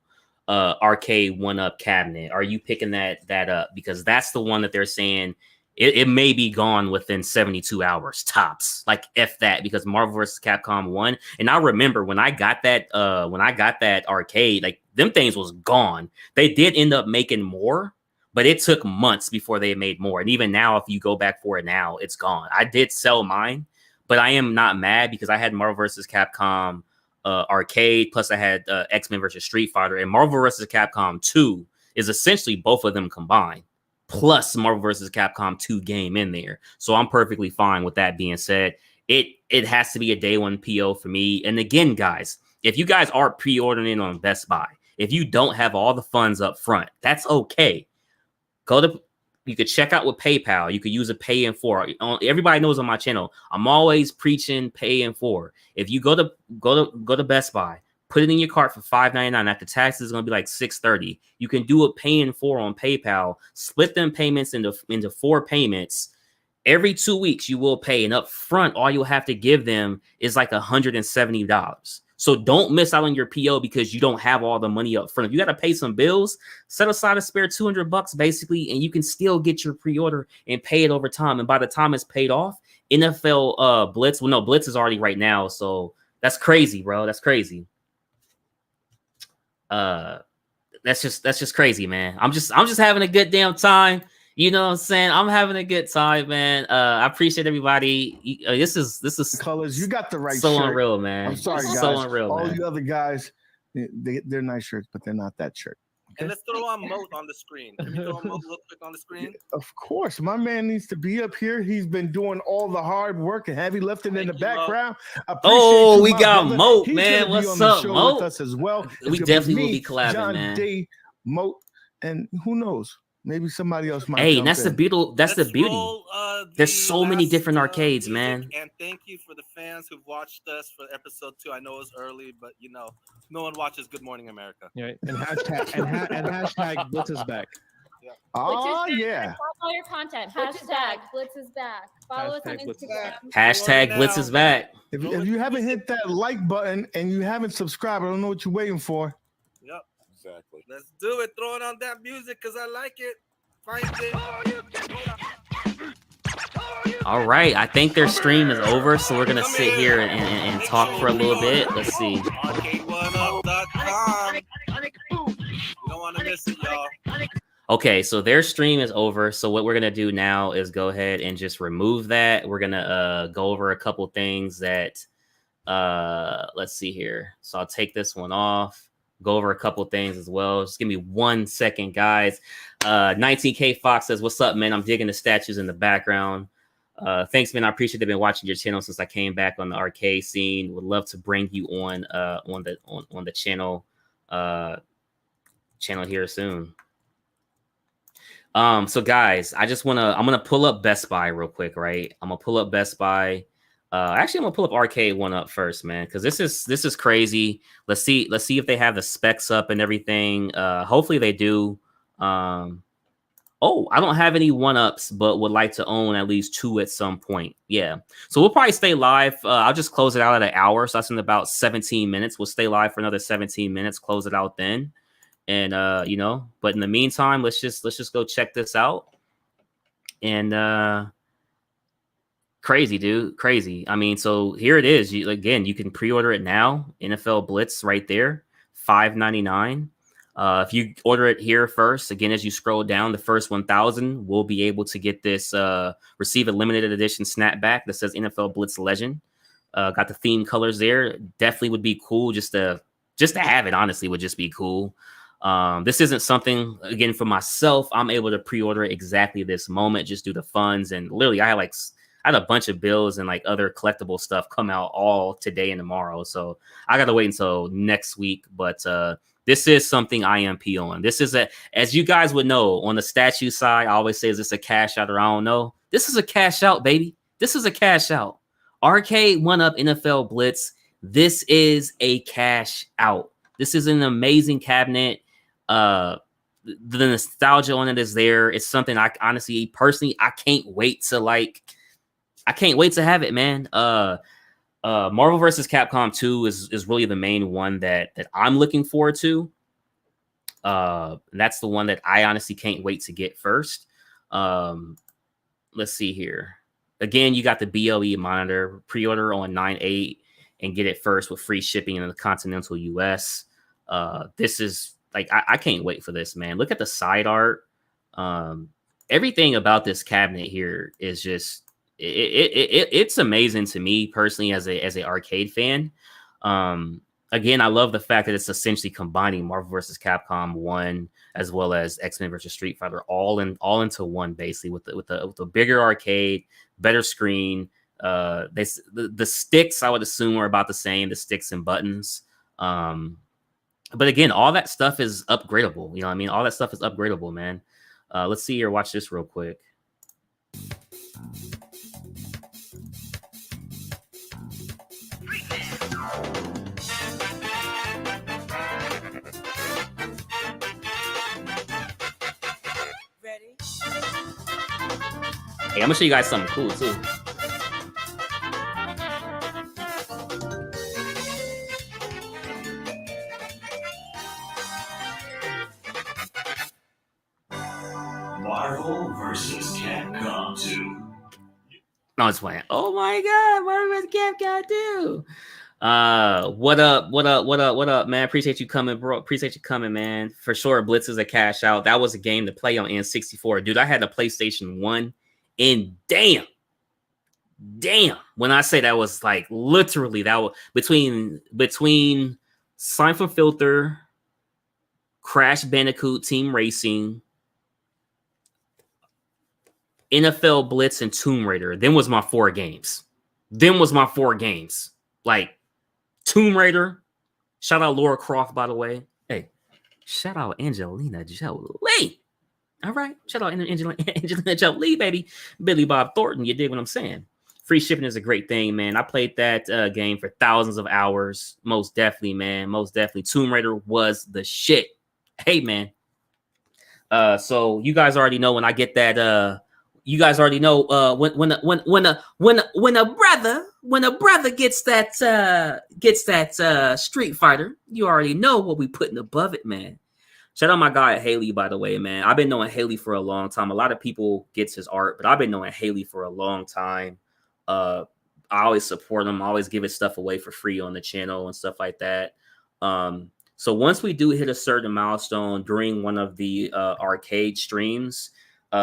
Arcade 1UP cabinet? Are you picking that up? Because that's the one that they're saying it may be gone within 72 hours tops, like if that, because Marvel vs. Capcom 1. And I remember when I got that arcade, like them things was gone. They did end up making more, but it took months before they made more. And even now, if you go back for it now, it's gone. I did sell mine, but I am not mad because I had Marvel vs. Capcom arcade, plus I had X-Men versus Street Fighter, and Marvel vs. Capcom 2 is essentially both of them combined, plus Marvel vs. Capcom 2 game in there. So I'm perfectly fine with that being said. It has to be a day one PO for me. And again, guys, if you guys are pre-ordering on Best Buy, if you don't have all the funds up front, that's okay. You could check out with PayPal. You could use a pay in four. Everybody knows on my channel, I'm always preaching pay in four. If you go to Best Buy, put it in your cart for $5.99. After taxes is gonna be like $6.30. You can do a pay in four on PayPal. Split them payments into 4 payments. Every 2 weeks you will pay, and up front, all you'll have to give them is like $170. So don't miss out on your PO because you don't have all the money up front. If you got to pay some bills, set aside a spare $200 basically, and you can still get your pre-order and pay it over time. And by the time it's paid off, NFL Blitz, well, no, Blitz is already right now. So that's crazy, bro. That's crazy. That's just crazy, man. I'm just having a good damn time. You know what I'm saying? I'm having a good time, man. I appreciate everybody. This is colors. You got the right so shirt. Unreal, man. I'm sorry, guys. So unreal, all man. you other guys, they're nice shirts, but they're not that shirt. Okay? And let's throw on Moat on the screen. Can we throw on Moat real quick on the screen? Of course, my man needs to be up here. He's been doing all the hard work and heavy lifting in the background. Oh, we got Moat, man. What's up, Moat? With us as well. We definitely will be collabing, John man. D, Moat, and who knows? Maybe somebody else might. Hey, that's the beauty. That's the beauty. There's so many different arcades, man. And thank you for the fans who've watched us for episode 2. I know it was early, but you know, no one watches Good Morning America. Yeah, and hashtag Blitz is back. Yeah. Oh yeah. All your content. Hashtag Blitz is back. Follow us on Instagram. Hashtag Blitz is back. If you haven't hit that like button and you haven't subscribed, I don't know what you're waiting for. Yep. Exactly. Let's do it. Throw it on that music because I like it. Find it. All right. I think their stream is over, so we're gonna sit here and talk for a little bit. Let's see. Arcade1up.com. You don't want to miss it, y'all. Okay, so their stream is over. So what we're gonna do now is go ahead and just remove that. We're gonna go over a couple things that let's see here. So I'll take this one off. Go over a couple things as well. Just give me 1 second, guys. 19K Fox says, "What's up, man? I'm digging the statues in the background. Thanks, man. I appreciate they've been watching your channel since I came back on the arcade scene. Would love to bring you on the channel here soon." So guys, I'm gonna pull up Best Buy real quick, right? I'm gonna pull up Best Buy. Actually, I'm gonna pull up Arcade One up first, man, because this is crazy. Let's see if they have the specs up and everything. Hopefully they do. Oh, I don't have any 1-ups, but would like to own at least 2 at some point. Yeah, so we'll probably stay live. I'll just close it out at an hour, so that's in about 17 minutes. We'll stay live for another 17 minutes. Close it out then, and you know. But in the meantime, let's just go check this out. And crazy, dude. Crazy. I mean, so here it is. You can pre-order it now. NFL Blitz right there, $5.99. If you order it here first, again, as you scroll down, the first 1,000 will be able to get this, receive a limited edition snapback that says NFL Blitz Legend. Got the theme colors there. Definitely would be cool just to have it. Honestly, would just be cool. This isn't something, again, for myself. I'm able to pre-order it exactly this moment, just do the funds, and literally, I had a bunch of bills and like other collectible stuff come out all today and tomorrow. So I got to wait until next week. But this is something I am POing. This is as you guys would know, on the statue side, I always say, is this a cash out or I don't know? This is a cash out, baby. This is a cash out. Arcade 1-Up NFL Blitz. This is a cash out. This is an amazing cabinet. The nostalgia on it is there. It's something I honestly, personally, I can't wait to have it, man. Marvel vs. Capcom 2 is really the main one that I'm looking forward to. That's the one that I honestly can't wait to get first. Let's see here. Again, you got the BLE monitor. Pre-order on 9/8 and get it first with free shipping in the continental US. This is like, I can't wait for this, man. Look at the side art. Everything about this cabinet here is just it's amazing to me personally as a arcade fan. again, I love the fact that it's essentially combining Marvel vs. Capcom 1 as well as X-Men vs. Street Fighter all into one, basically, with the bigger arcade, better screen. The sticks, I would assume, are about the same, the sticks and buttons. But again, all that stuff is upgradable. You know what I mean? All that stuff is upgradable, man. Let's see here. Watch this real quick. Hey, I'm gonna show you guys something cool too. Marvel vs. Capcom 2. No, it's playing. Oh my God, Marvel vs. Capcom 2. What up, man? Appreciate you coming, bro. Appreciate you coming, man. For sure, Blitz is a cash out. That was a game to play on N64. Dude, I had a PlayStation 1, and damn. When I say that was like literally that was between Siphon Filter, Crash Bandicoot Team Racing, NFL Blitz, and Tomb Raider. Then was my four games. Like Tomb Raider. Shout out Laura Croft, by the way. Hey, shout out Angelina Jolie. All right. Shout out Angelina Jolie, baby. Billy Bob Thornton. You dig what I'm saying? Free shipping is a great thing, man. I played that game for thousands of hours. Most definitely, man. Most definitely. Tomb Raider was the shit. Hey, man. So you guys already know when I get that. You guys already know when a brother gets that Street Fighter. You already know what we putting above it, man. Shout out my guy Haley, by the way, man. I've been knowing Haley for a long time. A lot of people gets his art, but I've been knowing Haley for a long time. I always support him. I always give his stuff away for free on the channel and stuff like that. So once we do hit a certain milestone during one of the arcade streams,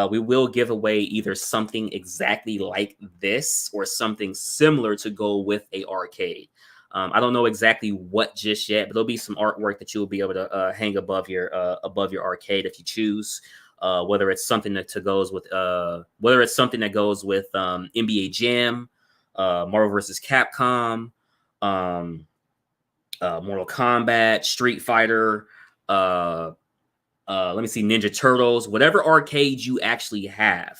we will give away either something exactly like this or something similar to go with a arcade. I don't know exactly what just yet, but there'll be some artwork that you'll be able to hang above your arcade if you choose. Whether it's something that goes with NBA Jam, Marvel vs. Capcom, Mortal Kombat, Street Fighter, let me see, Ninja Turtles, whatever arcade you actually have.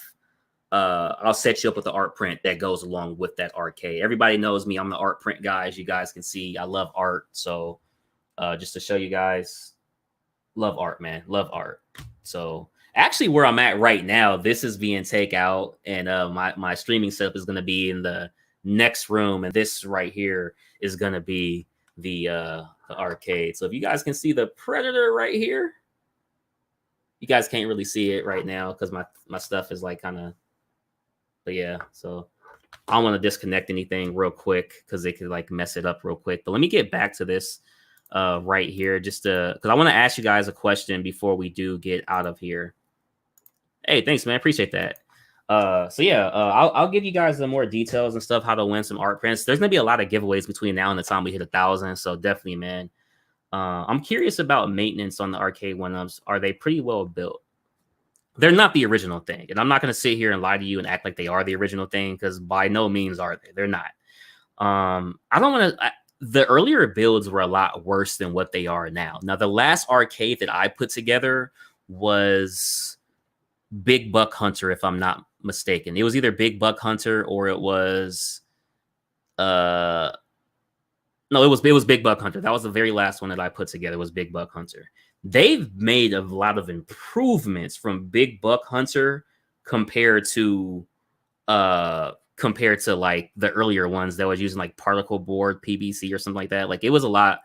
I'll set you up with the art print that goes along with that arcade. Everybody knows me. I'm the art print guy, as you guys can see. I love art. So just to show you guys, love art, man. Love art. So actually where I'm at right now, this is being taken out, and my streaming setup is going to be in the next room. And this right here is going to be the arcade. So if you guys can see the Predator right here, you guys can't really see it right now because my stuff is like kind of, but yeah, so I don't want to disconnect anything real quick because they could like mess it up real quick. But let me get back to this right here just because I want to ask you guys a question before we do get out of here. Hey, thanks, man. Appreciate that. So yeah, I'll give you guys the more details and stuff, how to win some art prints. There's gonna be a lot of giveaways between now and the time we hit 1,000. So definitely, man. I'm curious about maintenance on the arcade one-ups. Are they pretty well built? They're not the original thing. And I'm not going to sit here and lie to you and act like they are the original thing because by no means are they. They're not. I don't want to... The earlier builds were a lot worse than what they are now. Now, the last arcade that I put together was Big Buck Hunter, if I'm not mistaken. It was either Big Buck Hunter or it was... No, it was Big Buck Hunter. That was the very last one that I put together was Big Buck Hunter. They've made a lot of improvements from Big Buck Hunter compared to like the earlier ones that was using like particle board PVC or something like that. Like it was a lot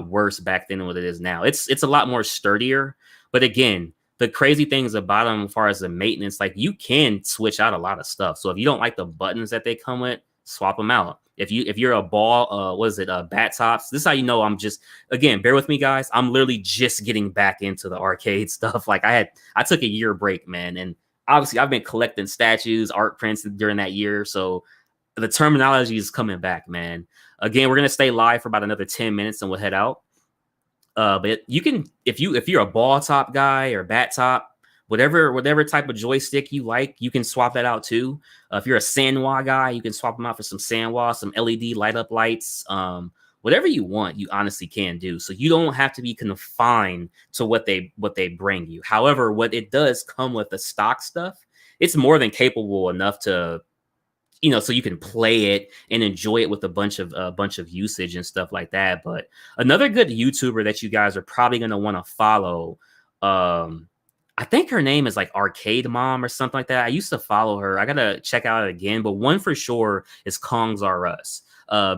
worse back then than what it is now. It's a lot more sturdier. But again, the crazy things about them as far as the maintenance, like you can switch out a lot of stuff. So if you don't like the buttons that they come with, swap them out. If you're a ball, bat tops? This is how you know I'm just, again, bear with me, guys. I'm literally just getting back into the arcade stuff. Like I took a year break, man. And obviously I've been collecting statues, art prints during that year. So The terminology is coming back, man. Again, we're gonna stay live for about another 10 minutes and we'll head out. But you can, if you're a ball top guy or bat top, whatever type of joystick you like, you can swap that out too. If you're a Sanwa guy, you can swap them out for some Sanwa, some LED light up lights. Whatever you want, you honestly can do. So you don't have to be confined to what they bring you. However, what it does come with the stock stuff, it's more than capable enough to, so you can play it and enjoy it with a bunch of usage and stuff like that. But another good YouTuber that you guys are probably going to want to follow, I think her name is like Arcade Mom or something like that. I used to follow her. I got to check out it again. But one for sure is Kongs R Us.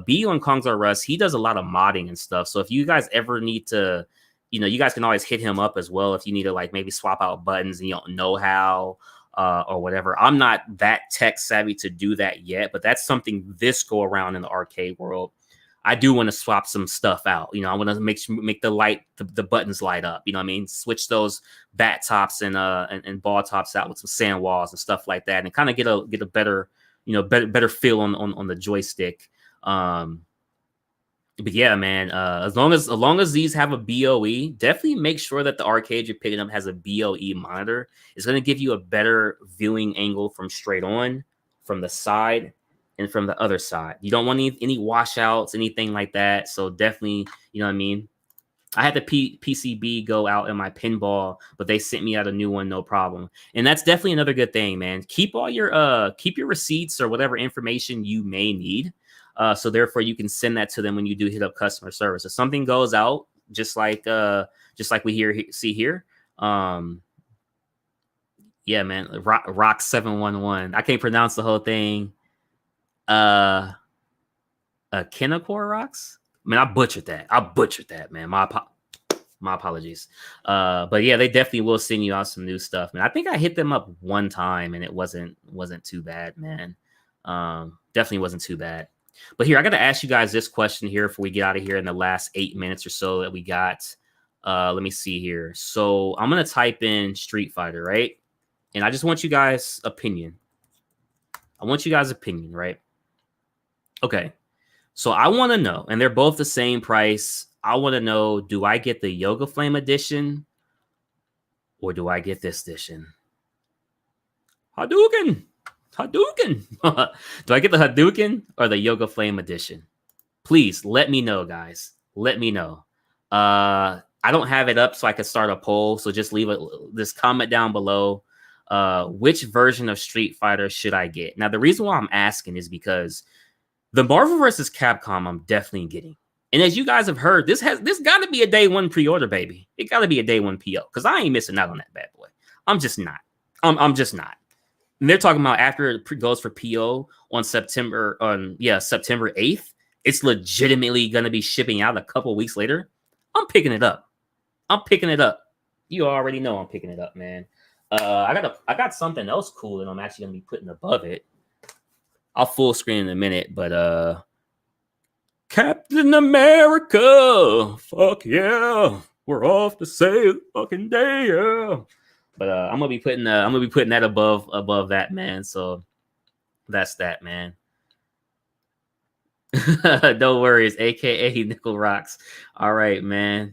B on Kongs R Us, he does a lot of modding and stuff. So if you guys ever need to, you guys can always hit him up as well if you need to like maybe swap out buttons and you don't know how. Or whatever. I'm not that tech savvy to do that yet, but that's something this go around in the arcade world. I do want to swap some stuff out. I want to make the buttons light up. You know what I mean? Switch those bat tops and ball tops out with some sand walls and stuff like that, and kind of get a better better feel on the joystick. But yeah, man, as long as these have a BOE, definitely make sure that the arcade you're picking up has a BOE monitor. It's going to give you a better viewing angle from straight on, from the side, and from the other side. You don't want any washouts, anything like that. So definitely, you know what I mean? I had the PCB go out in my pinball, but they sent me out a new one, no problem. And that's definitely another good thing, man. Keep all your receipts or whatever information you may need. So therefore you can send that to them when you do hit up customer service. If something goes out, just like we see here. Yeah, man. Rock 711. I can't pronounce the whole thing. Kinacor rocks. Man, I butchered that, man. My apologies. But yeah, they definitely will send you out some new stuff, man. I think I hit them up one time and it wasn't too bad, man. Definitely wasn't too bad. But here, I got to ask you guys this question here before we get out of here in the last 8 minutes or so that we got. Let me see here. So I'm going to type in Street Fighter, right? And I just want you guys' opinion. Right? Okay. So I want to know, and they're both the same price. I want to know, do I get the Yoga Flame edition or do I get this edition? Hadouken. Do I get the Hadouken or the Yoga Flame edition? Please let me know, guys. Let me know. I don't have it up so I can start a poll. So just leave this comment down below. Which version of Street Fighter should I get? Now, the reason why I'm asking is because the Marvel vs. Capcom I'm definitely getting. And as you guys have heard, this got to be a day one pre-order, baby. It got to be a day one PO because I ain't missing out on that bad boy. I'm just not. I'm just not. And they're talking about after it goes for PO on September 8th, it's legitimately going to be shipping out a couple weeks later. I'm picking it up. You already know I'm picking it up, man. I got something else cool that I'm actually going to be putting above it. I'll full screen in a minute, but Captain America, fuck yeah, we're off to save the fucking day, yeah. But I'm gonna be putting that above that, man. So that's that, man. No worries, aka Nickel Rocks. All right, man.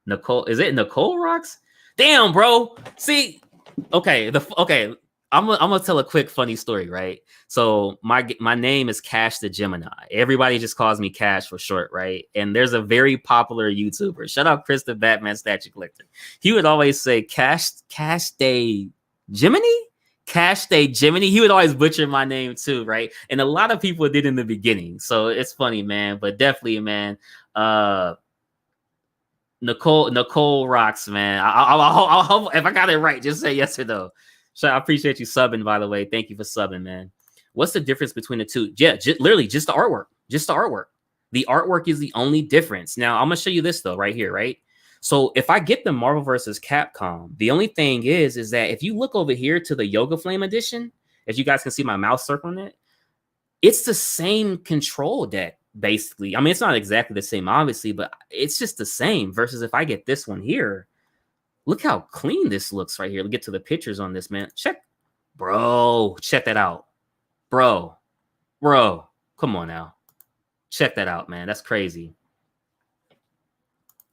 Nicole, is it Nicole Rocks? Damn, bro. See, okay, I'm gonna tell a quick funny story, right? So my name is Cash the Gemini. Everybody just calls me Cash for short, right? And there's a very popular YouTuber. Shout out Chris the Batman Statue Collector. He would always say Cash Day Gemini. He would always butcher my name too, right? And a lot of people did in the beginning, so it's funny, man. But definitely, man. Nicole Rocks, man. I'll if I got it right, just say yes or no. So I appreciate you subbing, by the way. Thank you for subbing, man. What's the difference between the two? Yeah, literally just the artwork. The artwork is the only difference. Now, I'm going to show you this, though, right here, right? So if I get the Marvel vs. Capcom, the only thing is that if you look over here to the Yoga Flame edition, as you guys can see my mouse circling it, it's the same control deck, basically. I mean, it's not exactly the same, obviously, but it's just the same versus if I get this one here. Look how clean this looks right here. Let's get to the pictures on this, man. Check that out. Bro, Bro, come on now. Check that out, man. That's crazy.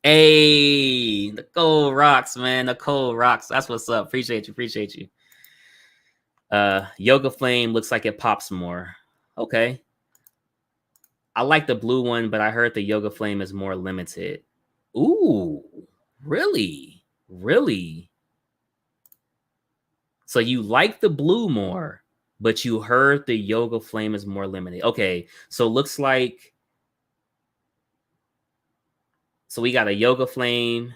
Hey, Nicole rocks, man. Nicole rocks. That's what's up. Appreciate you. Yoga Flame looks like it pops more. Okay. I like the blue one, but I heard the Yoga Flame is more limited. Ooh, really? Really? So you like the blue more, but you heard the Yoga Flame is more limited. Okay, so looks like, so we got a Yoga Flame.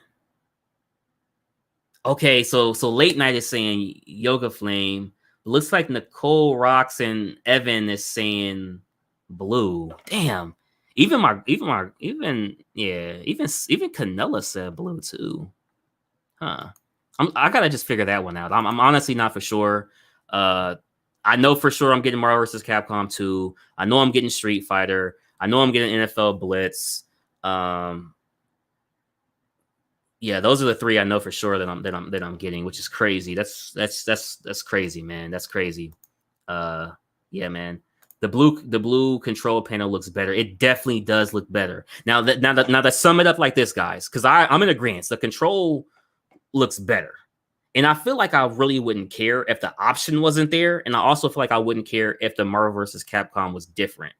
Okay, so Late Night is saying Yoga Flame. Looks like Nicole Rocks and Evan is saying blue. Damn. Even Canella said blue too. Huh. I gotta just figure that one out. I'm honestly not for sure. I know for sure I'm getting Marvel vs. Capcom 2. I know I'm getting Street Fighter. I know I'm getting NFL Blitz. Yeah, those are the three I know for sure that I'm getting, which is crazy. That's crazy, man. That's crazy. Yeah, man. The blue control panel looks better. It definitely does look better. Now that sum it up like this, guys, because I'm in agreement. The control looks better. And I feel like I really wouldn't care if the option wasn't there. And I also feel like I wouldn't care if the Marvel vs. Capcom was different.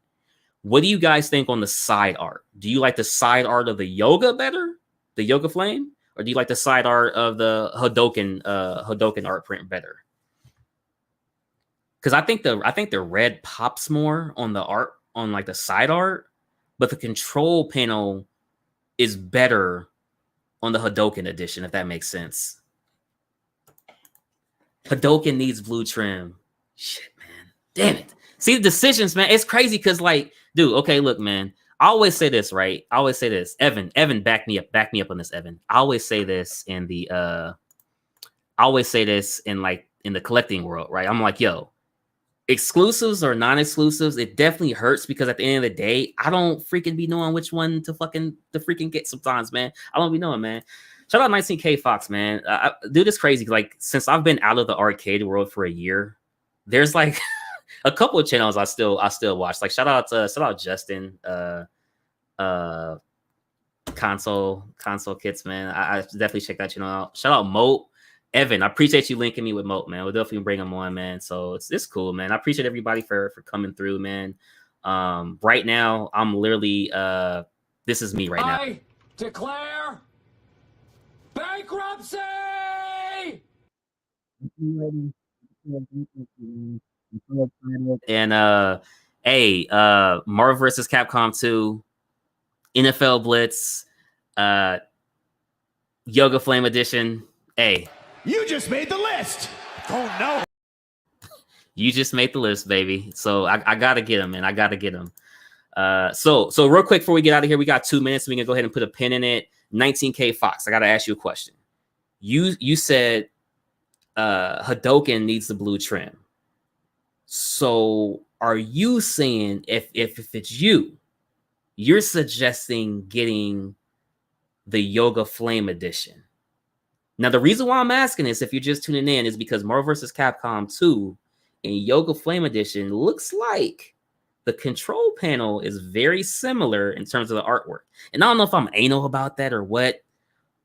What do you guys think on the side art? Do you like the side art of the Yoga better? The Yoga Flame? Or do you like the side art of the Hadoken art print better? Because I think the red pops more on the art, on like the side art, but the control panel is better on the Hadoken edition, if that makes sense. Hadoken needs blue trim. Shit, man. Damn it. See the decisions, man. It's crazy because, like, dude, okay, look, man. I always say this, right? I always say this. Evan, back me up on this, Evan. I always say this in the in the collecting world, right? I'm like, yo, exclusives or non-exclusives, it definitely hurts because at the end of the day, I don't freaking be knowing which one to freaking get sometimes, man. I don't be knowing, man. Shout out 19K Fox, man. Dude, it's crazy. Like, since I've been out of the arcade world for a year, there's like a couple of channels I still watch. Like, shout out Justin, console kits, man. I definitely check that channel out. Shout out Moat. Evan, I appreciate you linking me with Moat, man. We'll definitely bring him on, man. So it's cool, man. I appreciate everybody for coming through, man. Right now, I'm literally this is me right now. I declare bankruptcy! And Marvel vs. Capcom 2, NFL Blitz, Yoga Flame Edition. Hey, you just made the list. Oh no. You just made the list, baby. So I gotta get him, man. I gotta get him. So real quick before we get out of here, we got 2 minutes. So we can go ahead and put a pin in it. 19K Fox, I gotta ask you a question. You said Hadoken needs the blue trim. So are you saying if it's you're suggesting getting the Yoga Flame edition? Now, the reason why I'm asking this, if you're just tuning in, is because Marvel vs. Capcom 2 and Yoga Flame edition looks like the control panel is very similar in terms of the artwork. And I don't know if I'm anal about that or what,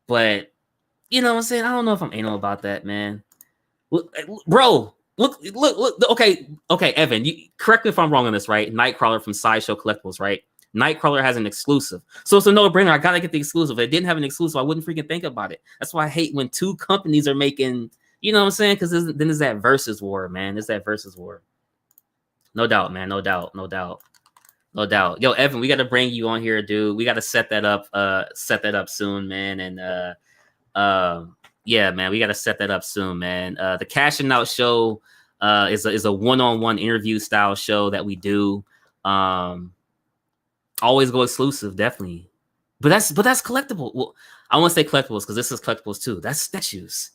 but you know what I'm saying? I don't know if I'm anal about that, man. Look, bro, look. Okay, Evan, correct me if I'm wrong on this, right? Nightcrawler from Sideshow Collectibles, right? Nightcrawler has an exclusive. So it's a no-brainer. I gotta get the exclusive. If it didn't have an exclusive, I wouldn't freaking think about it. That's why I hate when two companies are making, you know what I'm saying? Because then there's that versus war, man. There's that versus war. No doubt, man. No doubt. Yo, Evan, we got to bring you on here, dude. We got to set that up soon, man. And yeah, man, we got to set that up soon, man. The Cashing Out show is a one-on-one interview style show that we do. Always go exclusive, definitely. But that's collectible. Well, I want to say collectibles because this is collectibles too. That's statues.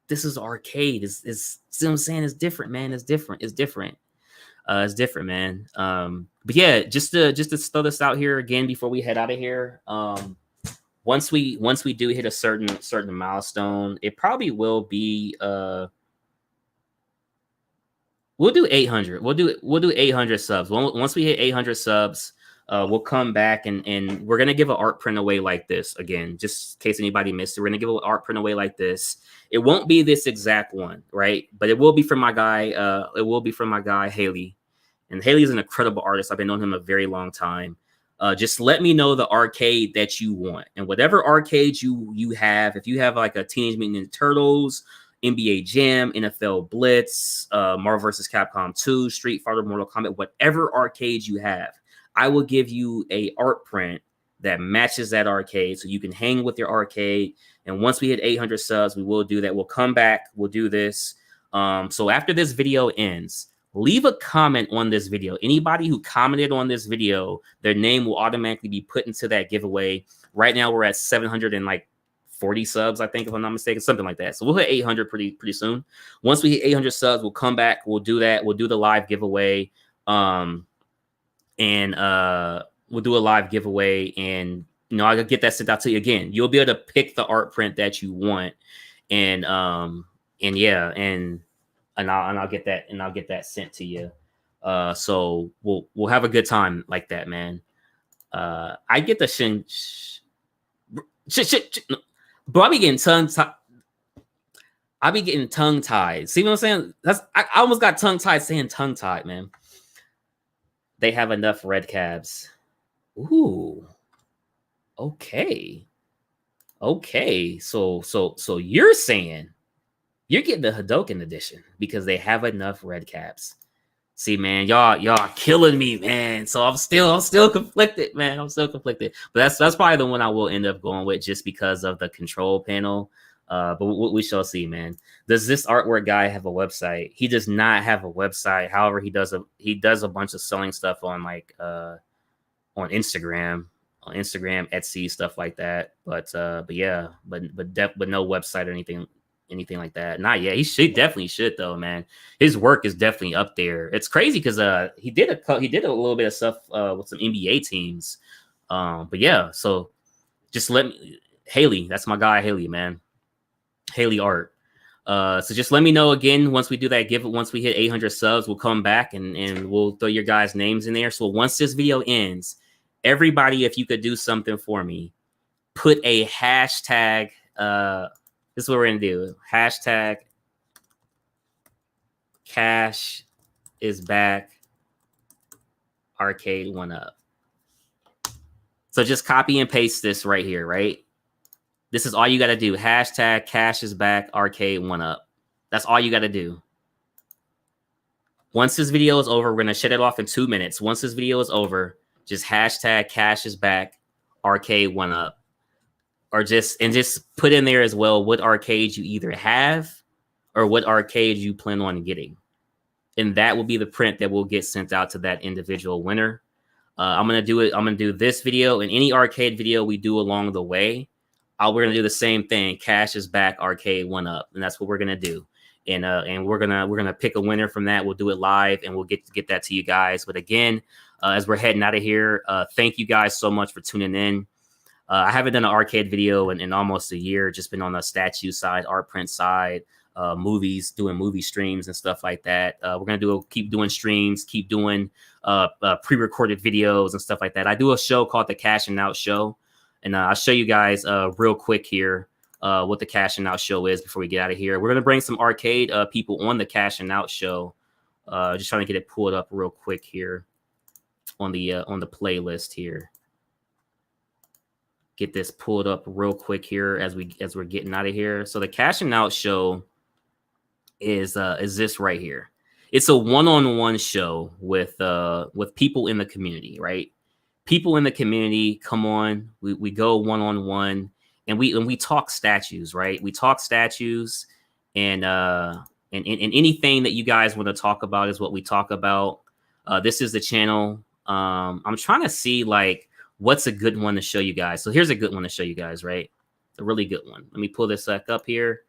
This is arcade. Is see what I'm saying? It's different, man. It's different. It's different, man. But yeah, just to throw this out here again before we head out of here. Once we do hit a certain milestone, it probably will be We'll do 800. We'll do 800 subs. Once we hit 800 subs, we'll come back and we're gonna give an art print away like this again, just in case anybody missed it. We're gonna give an art print away like this. It won't be this exact one, right? But it will be from my guy. It will be from my guy Haley, and Haley's an incredible artist. I've been knowing him a very long time. Just let me know the arcade that you want, and whatever arcade you have. If you have like a Teenage Mutant Ninja Turtles, NBA Jam, NFL Blitz, Marvel vs. Capcom 2, Street Fighter, Mortal Kombat, whatever arcade you have, I will give you a art print that matches that arcade so you can hang with your arcade. And once we hit 800 subs, we will do that. We'll come back. We'll do this. So after this video ends, leave a comment on this video. Anybody who commented on this video, their name will automatically be put into that giveaway. Right now, we're at 740 subs, I think, if I'm not mistaken, something like that. So we'll hit 800 pretty soon. Once we hit 800 subs, we'll come back. We'll do that. We'll do the live giveaway. We'll do a live giveaway, and I'll get that sent out to you again. You'll be able to pick the art print that you want, and I'll get that sent to you. So we'll have a good time like that, man. I get the bro. I be getting tongue tied. See what I'm saying? I almost got tongue tied saying tongue tied, man. They have enough red cabs. Ooh. Okay. So you're saying you're getting the Hadoken edition because they have enough red caps. See, man, y'all killing me, man. So I'm still conflicted, man. I'm still conflicted. But that's probably the one I will end up going with just because of the control panel. But we shall see, man. Does this artwork guy have a website? He does not have a website. However, he does a bunch of selling stuff on on Instagram, Etsy, stuff like that. But no website or anything like that. Not yet. He definitely should though, man. His work is definitely up there. It's crazy because he did a little bit of stuff with some NBA teams. But yeah, so just let me, Haley, that's my guy, Haley, man. Haley Art. So just let me know again once we do that once we hit 800 subs, we'll come back and we'll throw your guys' names in there. So once this video ends, everybody, if you could do something for me, put a hashtag. This is what we're gonna do. Hashtag Cash is back. Arcade 1UP. So just copy and paste this right here, right? This is all you got to do. Hashtag Cash is back. Arcade 1UP. That's all you got to do. Once this video is over, we're going to shut it off in 2 minutes. Once this video is over, just hashtag Cash is back. Arcade 1UP. Or just put in there as well what arcades you either have or what arcades you plan on getting. And that will be the print that will get sent out to that individual winner. I'm going to do it. I'm going to do this video and any arcade video we do along the way. We're going to do the same thing. Cash is back. Arcade 1UP. And that's what we're going to do. And we're going to pick a winner from that. We'll do it live and we'll get that to you guys. But again, as we're heading out of here, thank you guys so much for tuning in. I haven't done an arcade video in almost a year, just been on the statue side, art print side, movies, doing movie streams and stuff like that. We're going to keep doing streams, keep doing pre-recorded videos and stuff like that. I do a show called the Cash and Out Show. And I'll show you guys real quick here what the Cash and Out Show is before we get out of here. We're going to bring some arcade people on the Cash and Out Show. Just trying to get it pulled up real quick here on the playlist here. Get this pulled up real quick here as we're getting out of here. So the Cash and Out Show is this right here. It's a one-on-one show with people in the community, right? People in the community come on. We go one-on-one and we talk statues, right? We talk statues and anything that you guys want to talk about is what we talk about. This is the channel. I'm trying to see what's a good one to show you guys. So here's a good one to show you guys, right? A really good one. Let me pull this back up here.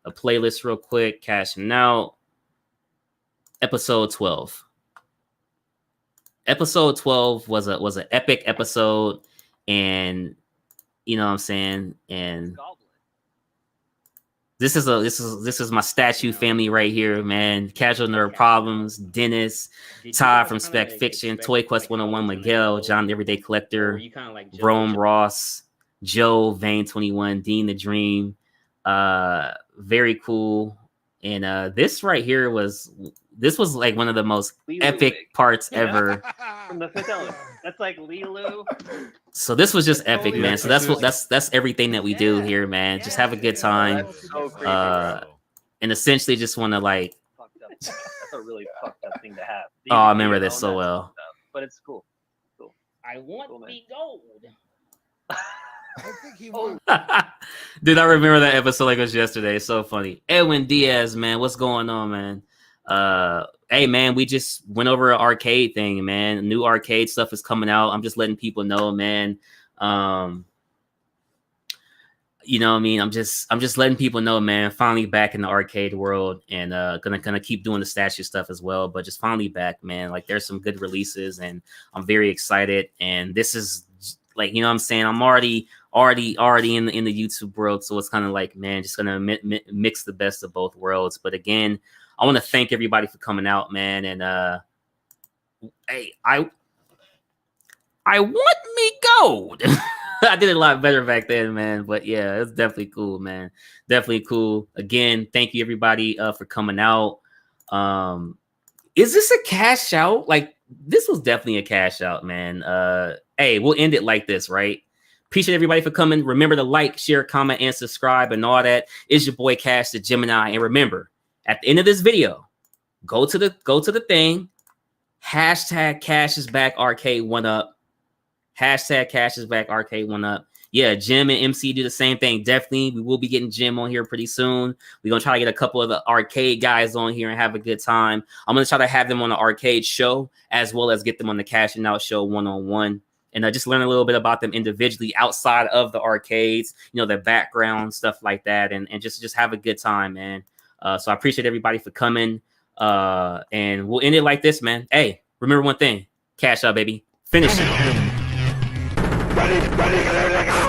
A playlist real quick. Cash and Out. Episode 12. Episode 12 was an epic episode, and you know what I'm saying, and This is my statue family right here, man. Casual Nerd Problems, Dennis, Todd from Spec Fiction, Toy Quest 101, Miguel, John the Everyday Collector, Rome Ross, Joe, Vane 21, Dean the Dream. Very cool. And this right here was like one of the most epic parts ever. From the Fifth Element. That's like Lilu. So this was just epic, man. So that's everything that we do here, man. Just have a good time. So crazy, and essentially just want to like. That's a really fucked up thing to have. Oh, I remember this so well. But it's cool. I want the gold. I think he won. Dude, I remember that episode like it was yesterday. It's so funny. Edwin Diaz, man, what's going on, man? Hey, man, we just went over an arcade thing, man. New arcade stuff is coming out. I'm just letting people know, man. You know what I mean? I'm just letting people know, man. Finally back in the arcade world, and gonna keep doing the statue stuff as well. But just finally back, man. Like there's some good releases, and I'm very excited. And this is like, you know what I'm saying? I'm already in the YouTube world, so it's kind of like, man, just gonna mix the best of both worlds. But again, I want to thank everybody for coming out, man. And hey, I want me gold. I did it a lot better back then, man. But yeah, it's definitely cool, man. Definitely cool. Again, thank you everybody for coming out. Is this a cash out? Like this was definitely a cash out, man. Hey, we'll end it like this, right? Appreciate everybody for coming. Remember to like, share, comment, and subscribe and all that. It's your boy Cash the Gemini. And remember, at the end of this video, go to the thing. Hashtag Cash is back arcade 1UP. Hashtag Cash is back arcade 1UP. Yeah, Jim and MC do the same thing. Definitely, we will be getting Jim on here pretty soon. We're gonna try to get a couple of the arcade guys on here and have a good time. I'm gonna try to have them on the arcade show as well as get them on the Cash and Out show one-on-one. And just learn a little bit about them individually outside of the arcades, you know, their background, stuff like that, and just have a good time, man. So I appreciate everybody for coming. And we'll end it like this, man. Hey, remember one thing. Cash out, baby. Finish it. Ready,